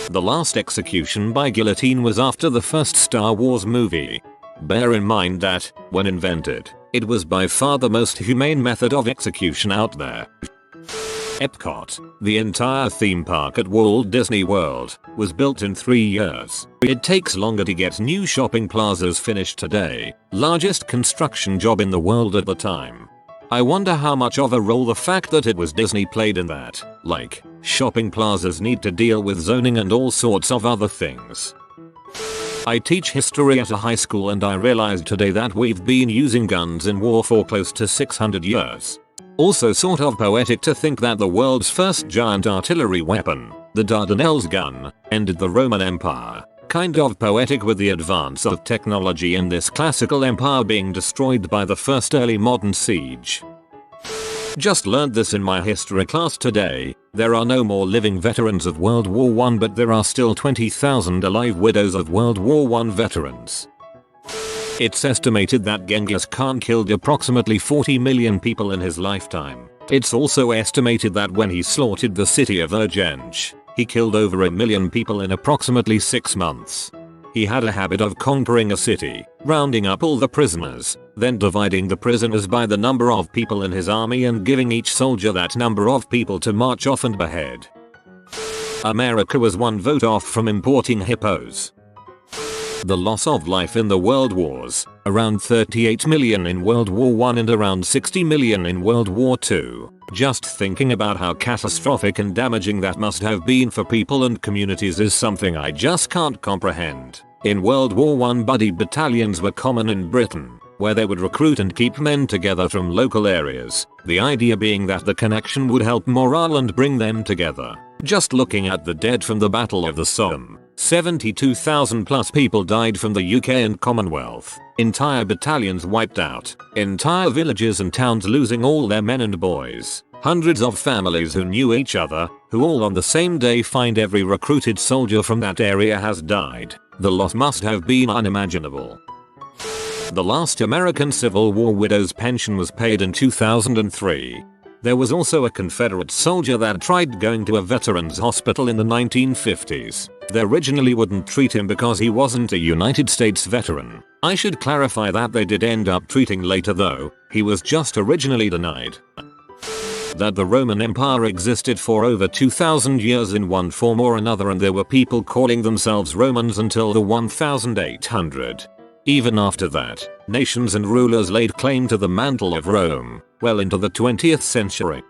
The last execution by guillotine was after the first Star Wars movie. Bear in mind that, when invented, it was by far the most humane method of execution out there. Epcot, the entire theme park at Walt Disney World, was built in 3 years. It takes longer to get new shopping plazas finished today. Largest construction job in the world at the time. I wonder how much of a role the fact that it was Disney played in that. Like, shopping plazas need to deal with zoning and all sorts of other things. I teach history at a high school and I realized today that we've been using guns in war for close to 600 years. Also sort of poetic to think that the world's first giant artillery weapon, the Dardanelles gun, ended the Roman Empire. Kind of poetic with the advance of technology in this classical empire being destroyed by the first early modern siege. Just learned this in my history class today. There are no more living veterans of World War I, but there are still 20,000 alive widows of World War I veterans. It's estimated that Genghis Khan killed approximately 40 million people in his lifetime. It's also estimated that when he slaughtered the city of Urgench, he killed over 1 million people in approximately 6 months. He had a habit of conquering a city, rounding up all the prisoners, then dividing the prisoners by the number of people in his army and giving each soldier that number of people to march off and behead. America was 1 vote off from importing hippos. The loss of life in the world wars, around 38 million in World War I and around 60 million in World War II. Just thinking about how catastrophic and damaging that must have been for people and communities is something I just can't comprehend. In World War I, buddy battalions were common in Britain, where they would recruit and keep men together from local areas, the idea being that the connection would help morale and bring them together. Just looking at the dead from the Battle of the Somme, 72,000 plus people died from the UK and Commonwealth, entire battalions wiped out, entire villages and towns losing all their men and boys, hundreds of families who knew each other, who all on the same day find every recruited soldier from that area has died. The loss must have been unimaginable. The last American Civil War widow's pension was paid in 2003. There was also a Confederate soldier that tried going to a veterans hospital in the 1950s. They originally wouldn't treat him because he wasn't a United States veteran. I should clarify that they did end up treating later though, he was just originally denied. That the Roman Empire existed for over 2,000 years in one form or another, and there were people calling themselves Romans until the 1800. Even after that, nations and rulers laid claim to the mantle of Rome, well into the 20th century.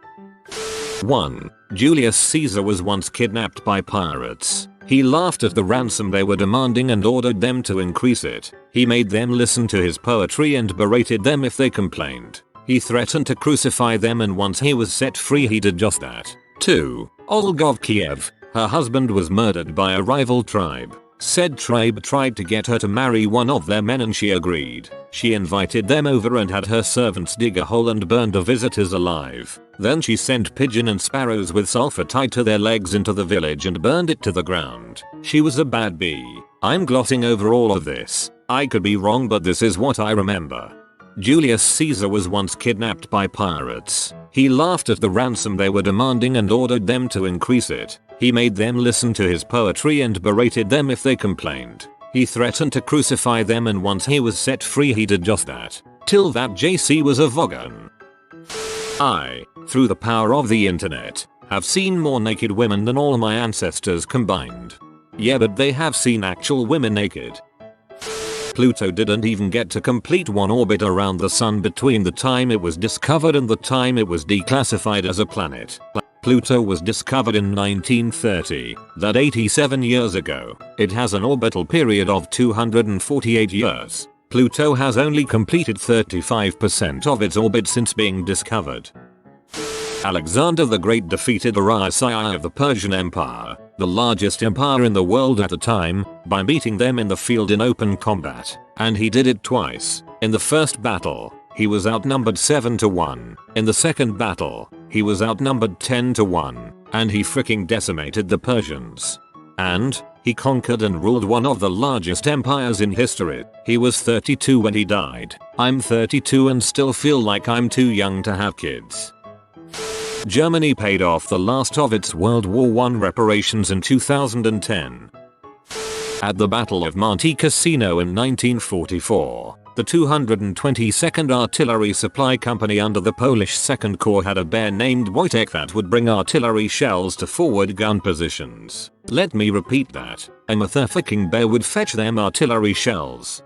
1. Julius Caesar was once kidnapped by pirates. He laughed at the ransom they were demanding and ordered them to increase it. He made them listen to his poetry and berated them if they complained. He threatened to crucify them, and once he was set free he did just that. 2. Olga of Kiev. Her husband was murdered by a rival tribe. Said tribe tried to get her to marry one of their men and she agreed. She invited them over and had her servants dig a hole and burn the visitors alive. Then she sent pigeon and sparrows with sulfur tied to their legs into the village and burned it to the ground. She was a bad bee. I'm glossing over all of this. I could be wrong, but this is what I remember. Julius Caesar was once kidnapped by pirates. He laughed at the ransom they were demanding and ordered them to increase it. He made them listen to his poetry and berated them if they complained. He threatened to crucify them, and once he was set free he did just that. Till that JC was a Vogon. I, through the power of the internet, have seen more naked women than all my ancestors combined. Yeah, but they have seen actual women naked. Pluto didn't even get to complete one orbit around the sun between the time it was discovered and the time it was declassified as a planet. Pluto was discovered in 1930, that 87 years ago. It has an orbital period of 248 years. Pluto has only completed 35% of its orbit since being discovered. Alexander the Great defeated Urartu of the Persian Empire, the largest empire in the world at the time, by beating them in the field in open combat. And he did it twice. In the first battle, he was outnumbered 7-1. In the second battle, he was outnumbered 10-1. And he freaking decimated the Persians. And he conquered and ruled one of the largest empires in history. He was 32 when he died. I'm 32 and still feel like I'm too young to have kids. Germany paid off the last of its World War I reparations in 2010. At the Battle of Monte Cassino in 1944, the 222nd Artillery Supply Company under the Polish Second Corps had a bear named Wojtek that would bring artillery shells to forward gun positions. Let me repeat that. A motherfucking bear would fetch them artillery shells.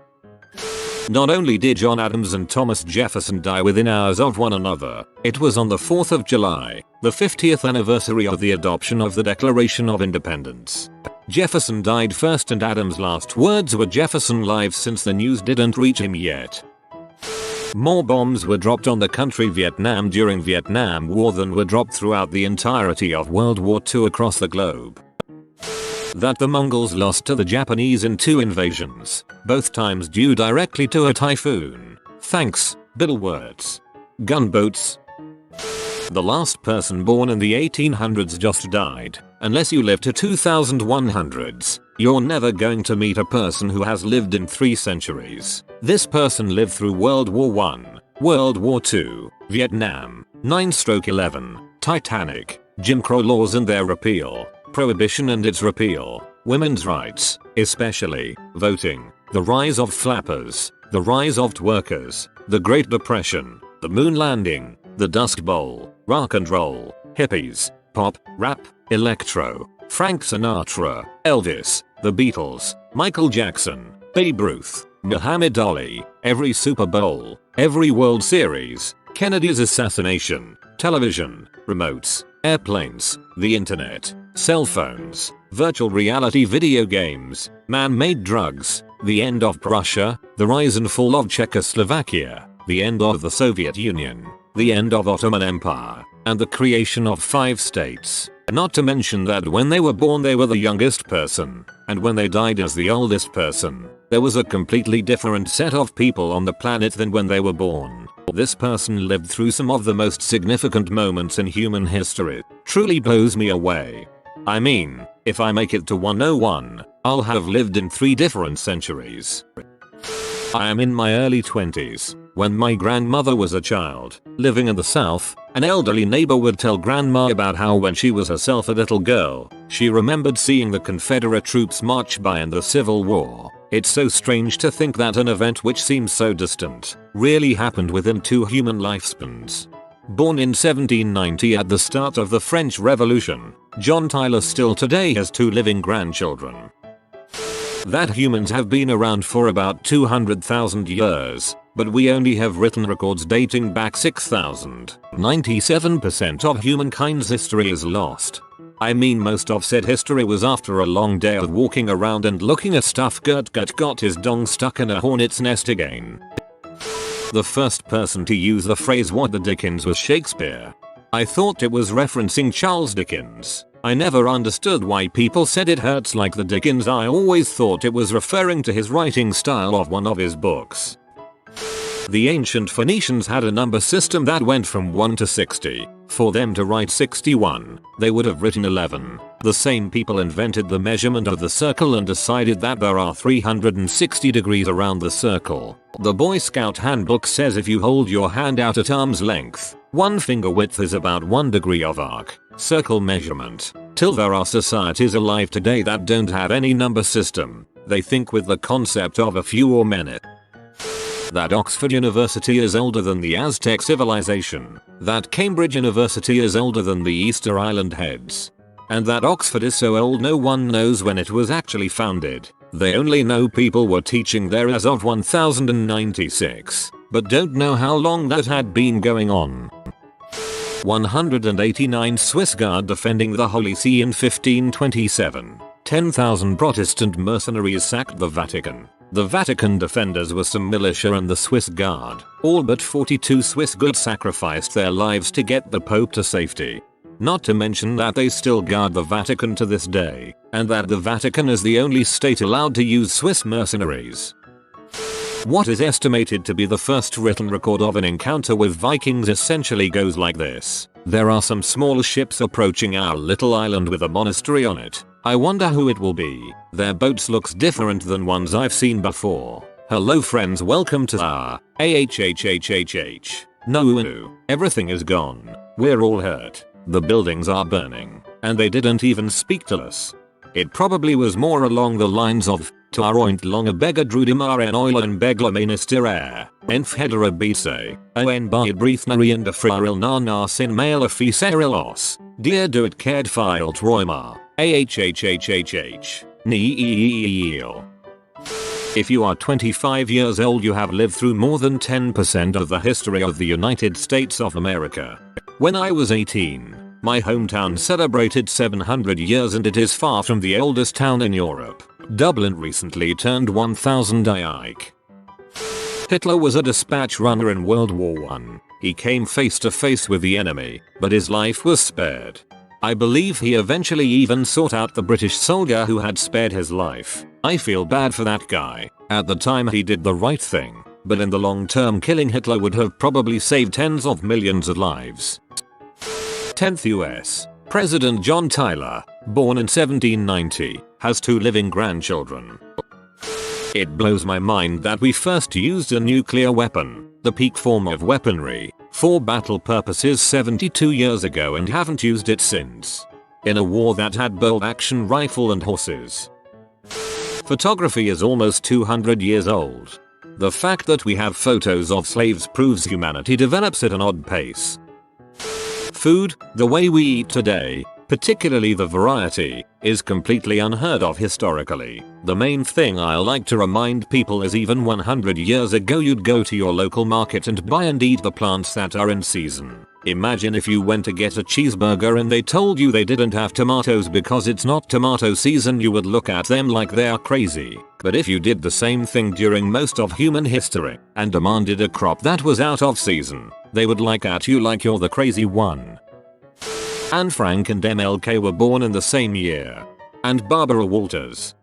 Not only did John Adams and Thomas Jefferson die within hours of one another, it was on the 4th of July, the 50th anniversary of the adoption of the Declaration of Independence. Jefferson died first and Adams' last words were "Jefferson lives," since the news didn't reach him yet. More bombs were dropped on the country Vietnam during Vietnam War than were dropped throughout the entirety of World War II across the globe. That the Mongols lost to the Japanese in 2 invasions, both times due directly to a typhoon. Thanks, Bill Wirtz. Gunboats. The last person born in the 1800s just died. Unless you live to 2100s, you're never going to meet a person who has lived in 3 centuries. This person lived through World War I, World War II, Vietnam, 9/11, Titanic, Jim Crow laws and their repeal, Prohibition and its repeal, women's rights, especially voting, the rise of flappers, the rise of twerkers, the Great Depression, the moon landing, the Dust Bowl, rock and roll, hippies, pop, rap, electro, Frank Sinatra, Elvis, the Beatles, Michael Jackson, Babe Ruth, Muhammad Ali, every Super Bowl, every World Series, Kennedy's assassination, television, remotes, airplanes, the internet, cell phones, virtual reality video games, man-made drugs, the end of Prussia, the rise and fall of Czechoslovakia, the end of the Soviet Union, the end of Ottoman Empire, and the creation of 5 states. Not to mention that when they were born they were the youngest person, and when they died as the oldest person, there was a completely different set of people on the planet than when they were born. This person lived through some of the most significant moments in human history. Truly blows me away. I mean, if I make it to 101, I'll have lived in 3 different centuries. I am in my early 20s. When my grandmother was a child, living in the South, an elderly neighbor would tell grandma about how when she was herself a little girl, she remembered seeing the Confederate troops march by in the Civil War. It's so strange to think that an event which seems so distant really happened within 2 human lifespans. Born in 1790 at the start of the French Revolution, John Tyler still today has 2 living grandchildren. That humans have been around for about 200,000 years, but we only have written records dating back 6,000. 97% of humankind's history is lost. I mean, most of said history was after a long day of walking around and looking at stuff. Gert got his dong stuck in a hornet's nest again. The first person to use the phrase "what the Dickens" was Shakespeare. I thought it was referencing Charles Dickens. I never understood why people said it hurts like the Dickens. I always thought it was referring to his writing style of one of his books. The ancient Phoenicians had a number system that went from 1 to 60. For them to write 61, they would have written 11. The same people invented the measurement of the circle and decided that there are 360 degrees around the circle. The Boy Scout handbook says if you hold your hand out at arm's length, 1 finger width is about 1 degree of arc, circle measurement. Till there are societies alive today that don't have any number system. They think with the concept of a few or many. That Oxford University is older than the Aztec civilization. That Cambridge University is older than the Easter Island Heads. And that Oxford is so old no one knows when it was actually founded. They only know people were teaching there as of 1096, but don't know how long that had been going on. 189 Swiss Guard defending the Holy See in 1527. 10,000 Protestant mercenaries sacked the Vatican. The Vatican defenders were some militia and the Swiss Guard. All but 42 Swiss Guards sacrificed their lives to get the Pope to safety. Not to mention that they still guard the Vatican to this day, and that the Vatican is the only state allowed to use Swiss mercenaries. What is estimated to be the first written record of an encounter with Vikings essentially goes like this. There are some small ships approaching our little island with a monastery on it. I wonder who it will be. Their boats looks different than ones I've seen before. Hello friends, welcome to our AHHHHH. No, everything is gone. We're all hurt. The buildings are burning. And they didn't even speak to us. It probably was more along the lines of Taroint longa bega drudimar en oilen begla ministeraire, enfedera bise, en bide breathnari and afraril na sin mail officerilos, dear do it cared file troima, ahhhhhh, nee. If you are 25 years old, you have lived through more than 10% of the history of the United States of America. When I was 18, my hometown celebrated 700 years and it is far from the oldest town in Europe. Dublin recently turned 1000 Ike. Hitler was a dispatch runner in World War I. He came face to face with the enemy, but his life was spared. I believe he eventually even sought out the British soldier who had spared his life. I feel bad for that guy. At the time he did the right thing, but in the long term killing Hitler would have probably saved tens of millions of lives. 10th US. President John Tyler, born in 1790, has 2 living grandchildren. It blows my mind that we first used a nuclear weapon, the peak form of weaponry, for battle purposes 72 years ago and haven't used it since. In a war that had bolt-action rifle and horses. Photography is almost 200 years old. The fact that we have photos of slaves proves humanity develops at an odd pace. Food, the way we eat today, particularly the variety, is completely unheard of historically. The main thing I like to remind people is even 100 years ago you'd go to your local market and buy and eat the plants that are in season. Imagine if you went to get a cheeseburger and they told you they didn't have tomatoes because it's not tomato season, you would look at them like they are crazy. But if you did the same thing during most of human history and demanded a crop that was out of season, they would look at you like you're the crazy one. Anne Frank and MLK were born in the same year. And Barbara Walters.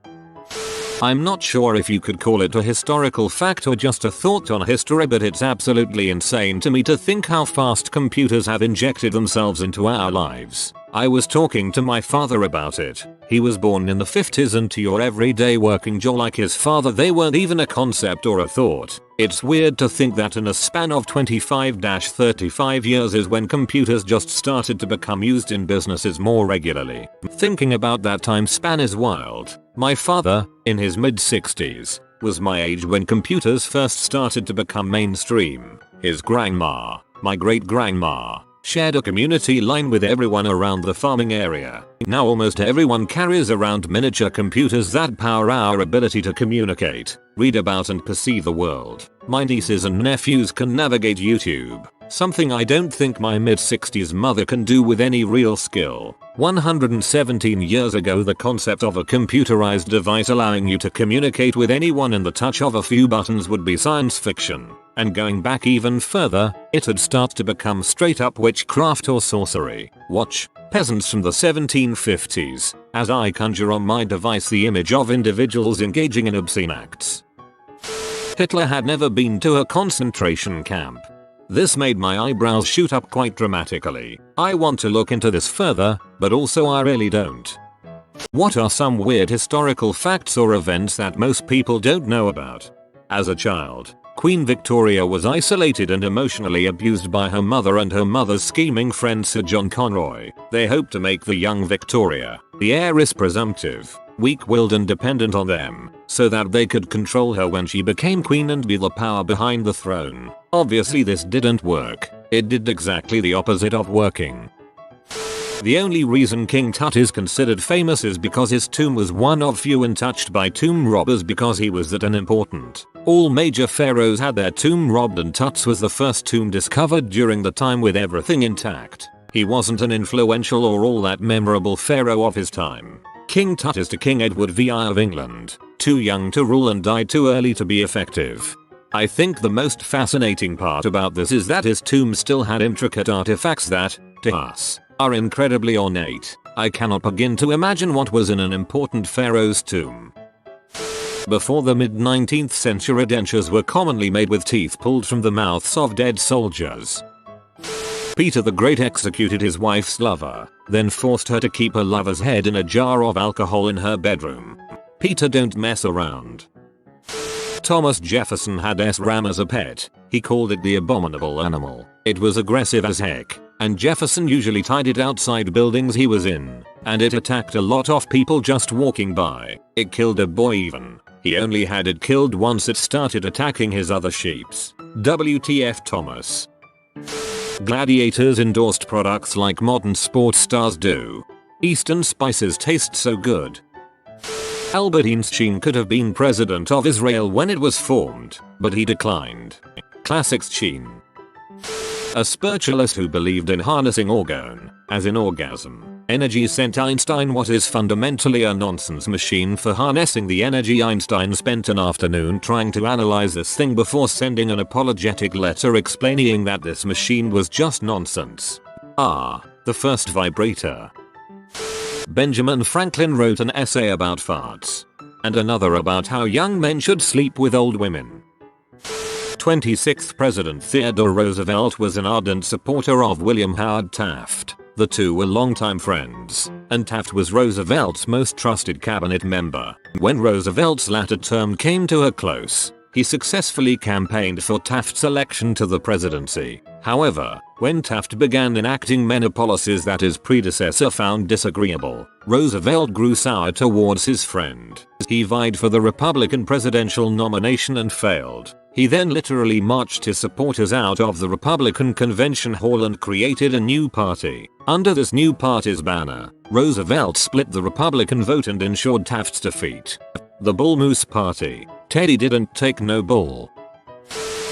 I'm not sure if you could call it a historical fact or just a thought on history, but it's absolutely insane to me to think how fast computers have injected themselves into our lives. I was talking to my father about it. He was born in the 50s and to your everyday working Joe like his father they weren't even a concept or a thought. It's weird to think that in a span of 25-35 years is when computers just started to become used in businesses more regularly. Thinking about that time span is wild. My father, in his mid-60s, was my age when computers first started to become mainstream. His grandma, my great-grandma, shared a community line with everyone around the farming area. Now almost everyone carries around miniature computers that power our ability to communicate, read about and perceive the world. My nieces and nephews can navigate YouTube, something I don't think my mid-60s mother can do with any real skill. 117 years ago the concept of a computerized device allowing you to communicate with anyone in the touch of a few buttons would be science fiction. And going back even further, it'd start to become straight up witchcraft or sorcery. Watch, peasants from the 1750s, as I conjure on my device the image of individuals engaging in obscene acts. Hitler had never been to a concentration camp. This made my eyebrows shoot up quite dramatically. I want to look into this further, but also I really don't. What are some weird historical facts or events that most people don't know about? As a child, Queen Victoria was isolated and emotionally abused by her mother and her mother's scheming friend Sir John Conroy. They hoped to make the young Victoria, the heiress presumptive, weak-willed and dependent on them, so that they could control her when she became queen and be the power behind the throne. Obviously this didn't work. It did exactly the opposite of working. The only reason King Tut is considered famous is because his tomb was one of few untouched by tomb robbers because he was that unimportant. All major pharaohs had their tomb robbed and Tut's was the first tomb discovered during the time with everything intact. He wasn't an influential or all that memorable pharaoh of his time. King Tut is to King Edward VI of England, too young to rule and died too early to be effective. I think the most fascinating part about this is that his tomb still had intricate artifacts that, to us, are incredibly ornate. I cannot begin to imagine what was in an important pharaoh's tomb. Before the mid-19th century dentures were commonly made with teeth pulled from the mouths of dead soldiers. Peter the Great executed his wife's lover, then forced her to keep her lover's head in a jar of alcohol in her bedroom. Peter don't mess around. Thomas Jefferson had ram as a pet. He called it the abominable animal. It was aggressive as heck, and Jefferson usually tied it outside buildings he was in, and it attacked a lot of people just walking by. It killed a boy even. He only had it killed once it started attacking his other sheeps. WTF Thomas. Gladiators endorsed products like modern sports stars do. Eastern spices taste so good. Albert Einstein could have been president of Israel when it was formed, but he declined. Classics Sheen. A spiritualist who believed in harnessing orgone, as in orgasm, energy sent Einstein what is fundamentally a nonsense machine for harnessing the energy. Einstein spent an afternoon trying to analyze this thing before sending an apologetic letter explaining that this machine was just nonsense. The first vibrator. Benjamin Franklin wrote an essay about farts. And another about how young men should sleep with old women. 26th President Theodore Roosevelt was an ardent supporter of William Howard Taft. The two were longtime friends, and Taft was Roosevelt's most trusted cabinet member. When Roosevelt's latter term came to a close, he successfully campaigned for Taft's election to the presidency. However, when Taft began enacting many policies that his predecessor found disagreeable, Roosevelt grew sour towards his friend. He vied for the Republican presidential nomination and failed. He then literally marched his supporters out of the Republican Convention Hall and created a new party. Under this new party's banner, Roosevelt split the Republican vote and ensured Taft's defeat. The Bull Moose Party. Teddy didn't take no bull.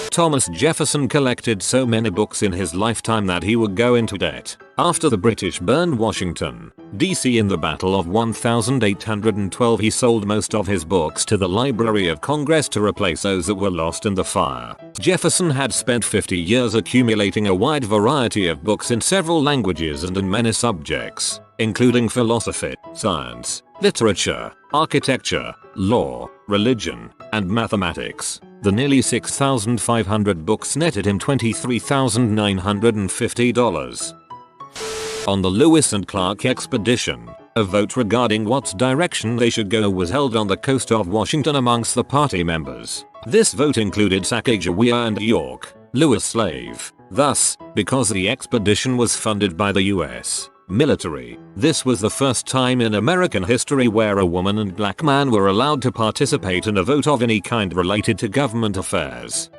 Thomas Jefferson collected so many books in his lifetime that he would go into debt. After the British burned Washington, D.C. in the Battle of 1812, he sold most of his books to the Library of Congress to replace those that were lost in the fire. Jefferson had spent 50 years accumulating a wide variety of books in several languages and in many subjects, including philosophy, science, literature, architecture, law, religion, and mathematics. The nearly 6,500 books netted him $23,950. On the Lewis and Clark expedition, a vote regarding what direction they should go was held on the coast of Washington amongst the party members. This vote included Sacagawea and York, Lewis' slave. Thus, because the expedition was funded by the US military, this was the first time in American history where a woman and black man were allowed to participate in a vote of any kind related to government affairs.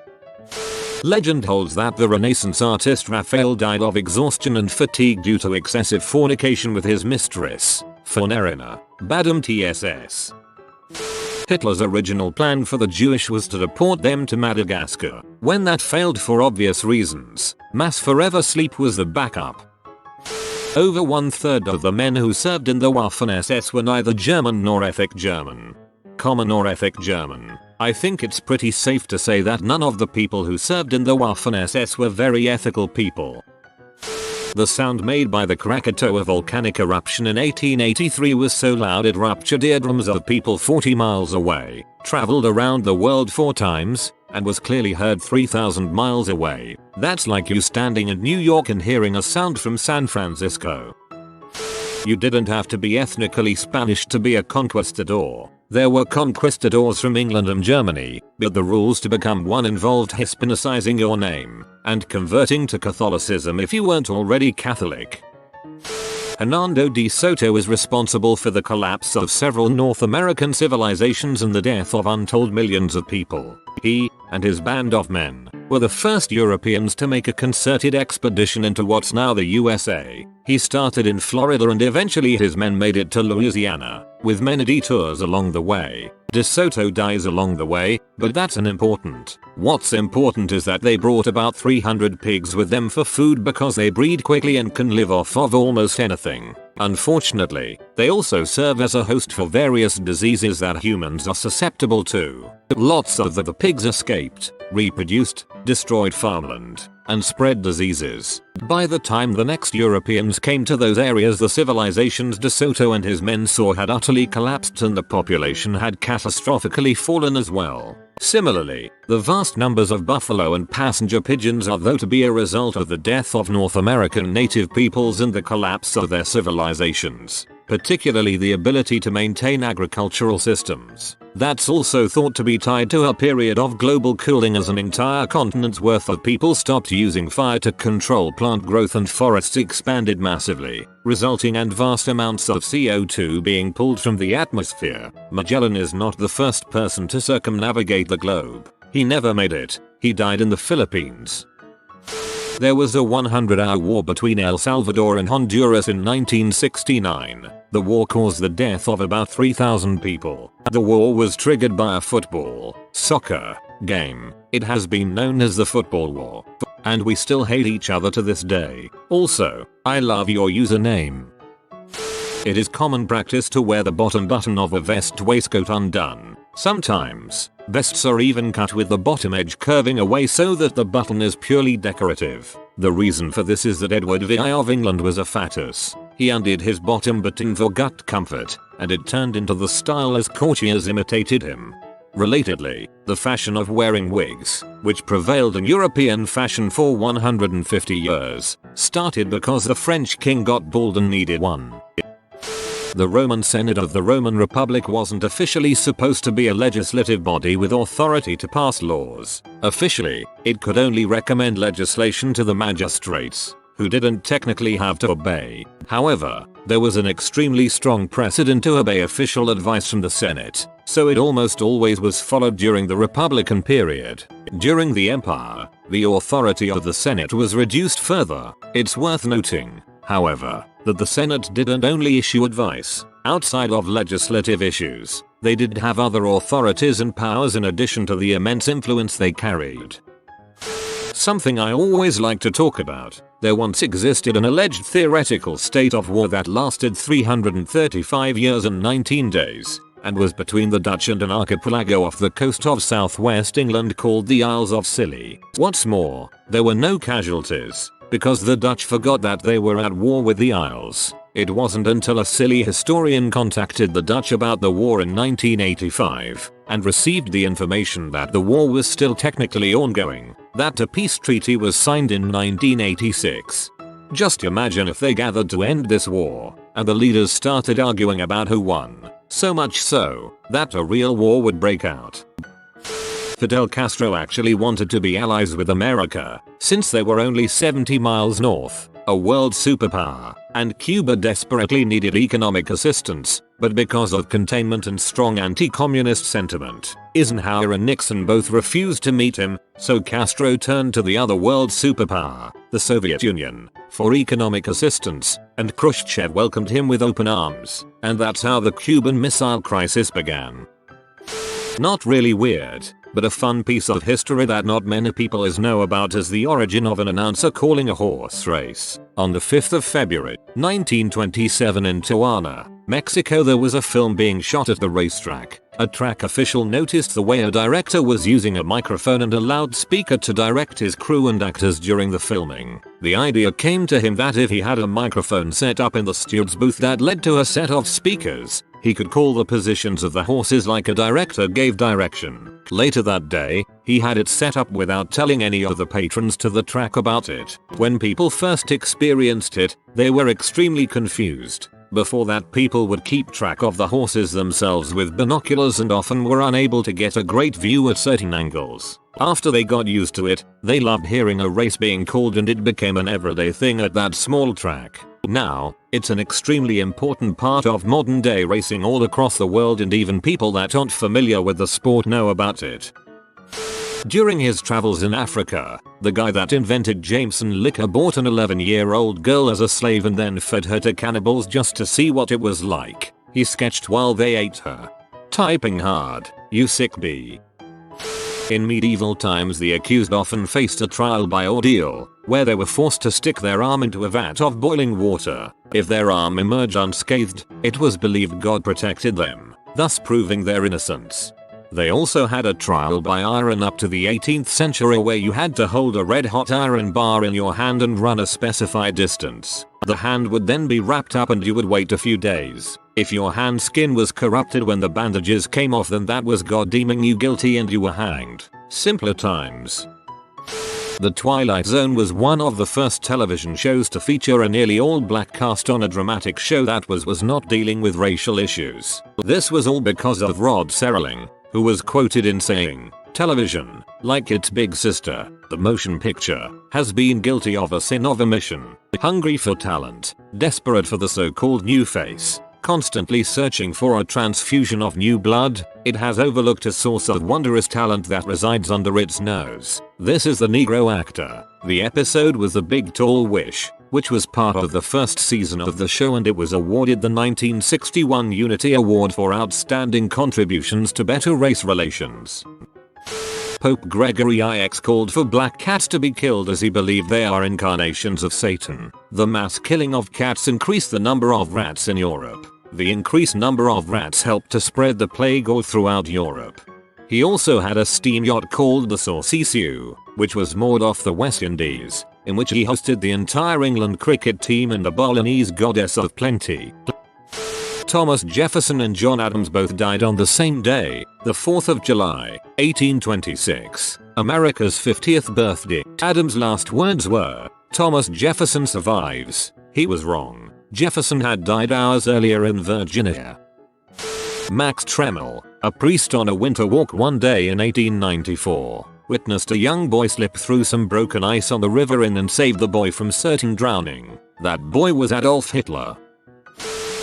Legend holds that the Renaissance artist Raphael died of exhaustion and fatigue due to excessive fornication with his mistress, Fornerina, Badam TSS. Hitler's original plan for the Jewish was to deport them to Madagascar. When that failed for obvious reasons, mass forever sleep was the backup. Over 1/3 of the men who served in the Waffen-SS were neither German nor ethnic German. Common or ethnic German. I think it's pretty safe to say that none of the people who served in the Waffen-SS were very ethical people. The sound made by the Krakatoa volcanic eruption in 1883 was so loud it ruptured eardrums of people 40 miles away, traveled around the world 4 times, and was clearly heard 3,000 miles away. That's like you standing in New York and hearing a sound from San Francisco. You didn't have to be ethnically Spanish to be a conquistador. There were conquistadors from England and Germany, but the rules to become one involved Hispanicizing your name and converting to Catholicism if you weren't already Catholic. Hernando de Soto is responsible for the collapse of several North American civilizations and the death of untold millions of people. He, and his band of men, were the first Europeans to make a concerted expedition into what's now the USA. He started in Florida and eventually his men made it to Louisiana, with many detours along the way. De Soto dies along the way, but that's unimportant. What's important is that they brought about 300 pigs with them for food because they breed quickly and can live off of almost anything. Unfortunately, they also serve as a host for various diseases that humans are susceptible to. Lots of the pigs escaped, reproduced, destroyed farmland, and spread diseases. By the time the next Europeans came to those areas, the civilizations De Soto and his men saw had utterly collapsed and the population had catastrophically fallen as well. Similarly, the vast numbers of buffalo and passenger pigeons are thought to be a result of the death of North American native peoples and the collapse of their civilizations, particularly the ability to maintain agricultural systems. That's also thought to be tied to a period of global cooling as an entire continent's worth of people stopped using fire to control plant growth and forests expanded massively, resulting in vast amounts of CO2 being pulled from the atmosphere. Magellan is not the first person to circumnavigate the globe. He never made it. He died in the Philippines. There was a 100-hour war between El Salvador and Honduras in 1969. The war caused the death of about 3,000 people. The war was triggered by a football, soccer, game. It has been known as the Football War. And we still hate each other to this day. Also, I love your username. It is common practice to wear the bottom button of a vest waistcoat undone. Sometimes, vests are even cut with the bottom edge curving away so that the button is purely decorative. The reason for this is that Edward VI of England was a fatus. He undid his bottom button for gut comfort, and it turned into the style as courtiers imitated him. Relatedly, the fashion of wearing wigs, which prevailed in European fashion for 150 years, started because the French king got bald and needed one. The Roman Senate of the Roman Republic wasn't officially supposed to be a legislative body with authority to pass laws. Officially, it could only recommend legislation to the magistrates, who didn't technically have to obey. However, there was an extremely strong precedent to obey official advice from the Senate, so it almost always was followed during the Republican period. During the Empire, the authority of the Senate was reduced further. It's worth noting, however, that the Senate didn't only issue advice. Outside of legislative issues, they did have other authorities and powers in addition to the immense influence they carried. Something I always like to talk about. There once existed an alleged theoretical state of war that lasted 335 years and 19 days, and was between the Dutch and an archipelago off the coast of southwest England called the Isles of Scilly. What's more, there were no casualties, because the Dutch forgot that they were at war with the Isles. It wasn't until a Scilly historian contacted the Dutch about the war in 1985, and received the information that the war was still technically ongoing, that a peace treaty was signed in 1986. Just imagine if they gathered to end this war, and the leaders started arguing about who won. So much so, that a real war would break out. Fidel Castro actually wanted to be allies with America, since they were only 70 miles north, a world superpower, and Cuba desperately needed economic assistance, but because of containment and strong anti-communist sentiment, Eisenhower and Nixon both refused to meet him, so Castro turned to the other world superpower, the Soviet Union, for economic assistance, and Khrushchev welcomed him with open arms, and that's how the Cuban Missile Crisis began. Not really weird, but a fun piece of history that not many people know about is the origin of an announcer calling a horse race. On the 5th of February, 1927 in Tijuana, Mexico, there was a film being shot at the racetrack. A track official noticed the way a director was using a microphone and a loudspeaker to direct his crew and actors during the filming. The idea came to him that if he had a microphone set up in the steward's booth that led to a set of speakers, he could call the positions of the horses like a director gave direction. Later that day, he had it set up without telling any of the patrons to the track about it. When people first experienced it, they were extremely confused. Before that, people would keep track of the horses themselves with binoculars and often were unable to get a great view at certain angles. After they got used to it, they loved hearing a race being called and it became an everyday thing at that small track. Now, it's an extremely important part of modern day racing all across the world, and even people that aren't familiar with the sport know about it. During his travels in Africa, the guy that invented Jameson liquor bought an 11-year-old girl as a slave and then fed her to cannibals just to see what it was like. He sketched while they ate her. Typing hard, you sick bee. In medieval times, the accused often faced a trial by ordeal, where they were forced to stick their arm into a vat of boiling water. If their arm emerged unscathed, it was believed God protected them, thus proving their innocence. They also had a trial by iron up to the 18th century, where you had to hold a red-hot iron bar in your hand and run a specified distance. The hand would then be wrapped up and you would wait a few days. If your hand skin was corrupted when the bandages came off, then that was God deeming you guilty and you were hanged. Simpler times. The Twilight Zone was one of the first television shows to feature a nearly all-black cast on a dramatic show that was not dealing with racial issues. This was all because of Rod Serling, who was quoted in saying, "Television, like its big sister, the motion picture, has been guilty of a sin of omission. Hungry for talent, desperate for the so-called new face, Constantly searching for a transfusion of new blood, it has overlooked a source of wondrous talent that resides under its nose. This is the Negro actor. The episode was The Big Tall Wish, which was part of the first season of the show, and it was awarded the 1961 Unity Award for Outstanding Contributions to Better Race Relations. Pope Gregory IX called for black cats to be killed as he believed they are incarnations of Satan. The mass killing of cats increased the number of rats in Europe. The increased number of rats helped to spread the plague all throughout Europe. He also had a steam yacht called the Saucy Sue, which was moored off the West Indies, in which he hosted the entire England cricket team and the Balinese goddess of plenty. Thomas Jefferson and John Adams both died on the same day, the 4th of July, 1826, America's 50th birthday. Adams' last words were, "Thomas Jefferson survives." He was wrong. Jefferson had died hours earlier in Virginia. Max Tremel, a priest on a winter walk one day in 1894, witnessed a young boy slip through some broken ice on the river and saved the boy from certain drowning. That boy was Adolf Hitler.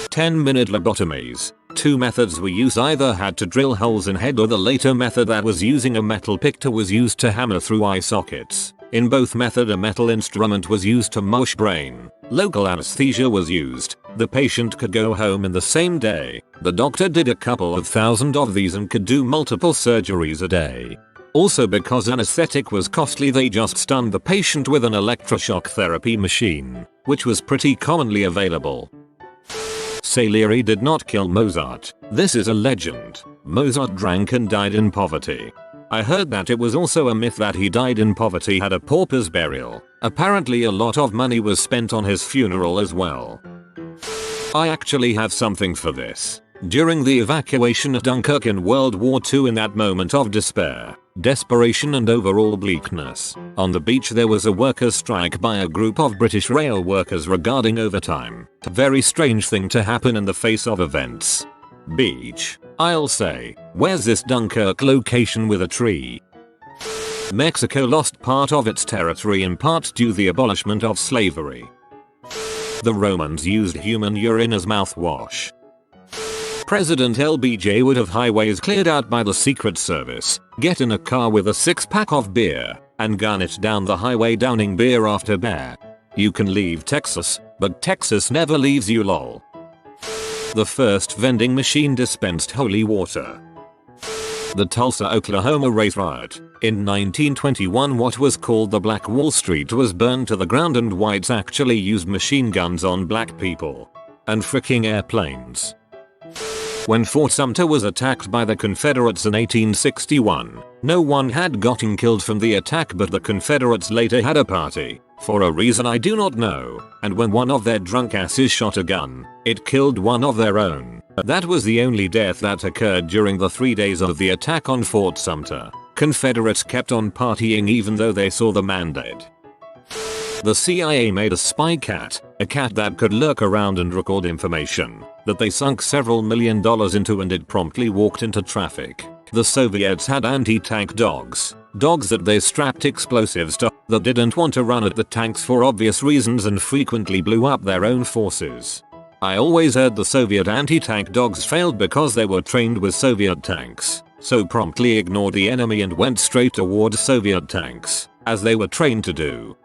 10-minute lobotomies. Two methods were used. Either had to drill holes in head, or the later method that was using a metal picter was used to hammer through eye sockets. In both method a metal instrument was used to mush brain. Local anesthesia was used. The patient could go home in the same day. The doctor did a couple of thousand of these and could do multiple surgeries a day. Also, because anesthetic was costly, they just stunned the patient with an electroshock therapy machine, which was pretty commonly available. Salieri did not kill Mozart. This is a legend. Mozart drank and died in poverty. I heard that it was also a myth that he died in poverty, had a pauper's burial. Apparently a lot of money was spent on his funeral as well. I actually have something for this. During the evacuation of Dunkirk in World War II, in that moment of despair, desperation and overall bleakness, on the beach there was a workers' strike by a group of British rail workers regarding overtime. A very strange thing to happen in the face of events. Beach, I'll say. Where's this Dunkirk location with a tree? Mexico lost part of its territory in part due to the abolishment of slavery. The Romans used human urine as mouthwash. President LBJ would have highways cleared out by the Secret Service, get in a car with a 6-pack of beer, and gun it down the highway, downing beer after beer. You can leave Texas, but Texas never leaves you, lol. The first vending machine dispensed holy water. The Tulsa, Oklahoma race riot. In 1921, what was called the Black Wall Street was burned to the ground, and whites actually used machine guns on black people. And fricking airplanes. When Fort Sumter was attacked by the Confederates in 1861, no one had gotten killed from the attack, but the Confederates later had a party, for a reason I do not know, and when one of their drunk asses shot a gun, it killed one of their own. That was the only death that occurred during the 3 days of the attack on Fort Sumter. Confederates kept on partying even though they saw the man dead. The CIA made a spy cat, a cat that could lurk around and record information that they sunk several $1 million into, and it promptly walked into traffic. The Soviets had anti-tank dogs that they strapped explosives to, that didn't want to run at the tanks for obvious reasons and frequently blew up their own forces. I always heard the Soviet anti-tank dogs failed because they were trained with Soviet tanks, so promptly ignored the enemy and went straight towards Soviet tanks, as they were trained to do.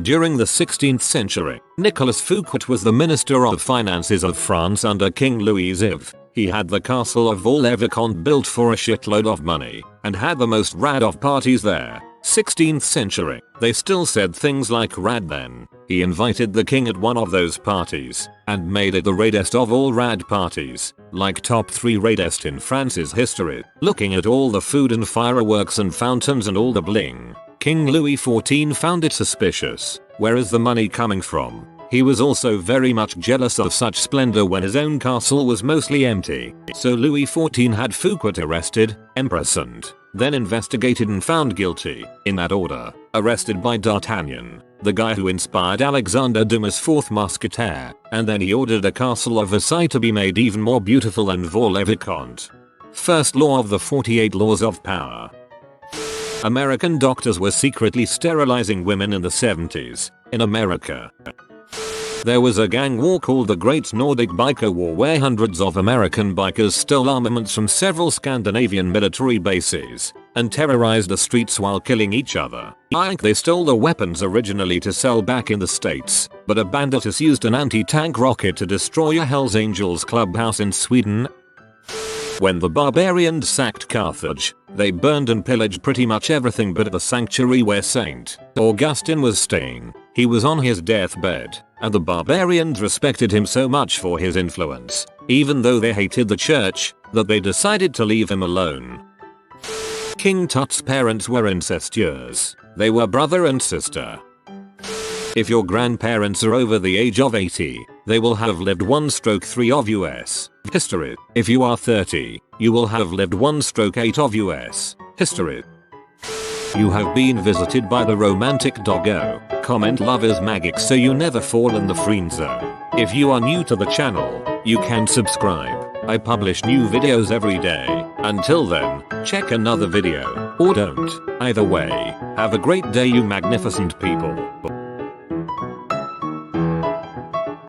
During the 16th century, Nicolas Fouquet was the Minister of Finances of France under King Louis XI. He had the castle of Vaux-le-Vicomte built for a shitload of money, and had the most rad of parties there. 16th century, they still said things like rad then. He invited the king at one of those parties, and made it the raddest of all rad parties, like top 3 raddest in France's history. Looking at all the food and fireworks and fountains and all the bling, King Louis XIV found it suspicious. Where is the money coming from? He was also very much jealous of such splendor when his own castle was mostly empty. So Louis XIV had Fouquet arrested, imprisoned, then investigated and found guilty, in that order. Arrested by D'Artagnan, the guy who inspired Alexander Dumas' Fourth Musketeer, and then he ordered a castle of Versailles to be made even more beautiful than Vaux-le-Vicomte. First law of the 48 Laws of Power. American doctors were secretly sterilizing women in the 70s, in America. There was a gang war called the Great Nordic Biker War where hundreds of American bikers stole armaments from several Scandinavian military bases and terrorized the streets while killing each other. They stole the weapons originally to sell back in the States, but a bandit used an anti-tank rocket to destroy a Hells Angels clubhouse in Sweden. When the barbarians sacked Carthage, they burned and pillaged pretty much everything but the sanctuary where Saint Augustine was staying. He was on his deathbed, and the barbarians respected him so much for his influence, even though they hated the church, that they decided to leave him alone. King Tut's parents were incestuous. They were brother and sister. If your grandparents are over the age of 80, they will have lived 1/3 of US history. If you are 30, you will have lived 1/8 of US history. You have been visited by the romantic doggo. Comment love is magic so you never fall in the friend zone. If you are new to the channel, you can subscribe. I publish new videos every day. Until then, check another video, or don't. Either way, have a great day you magnificent people.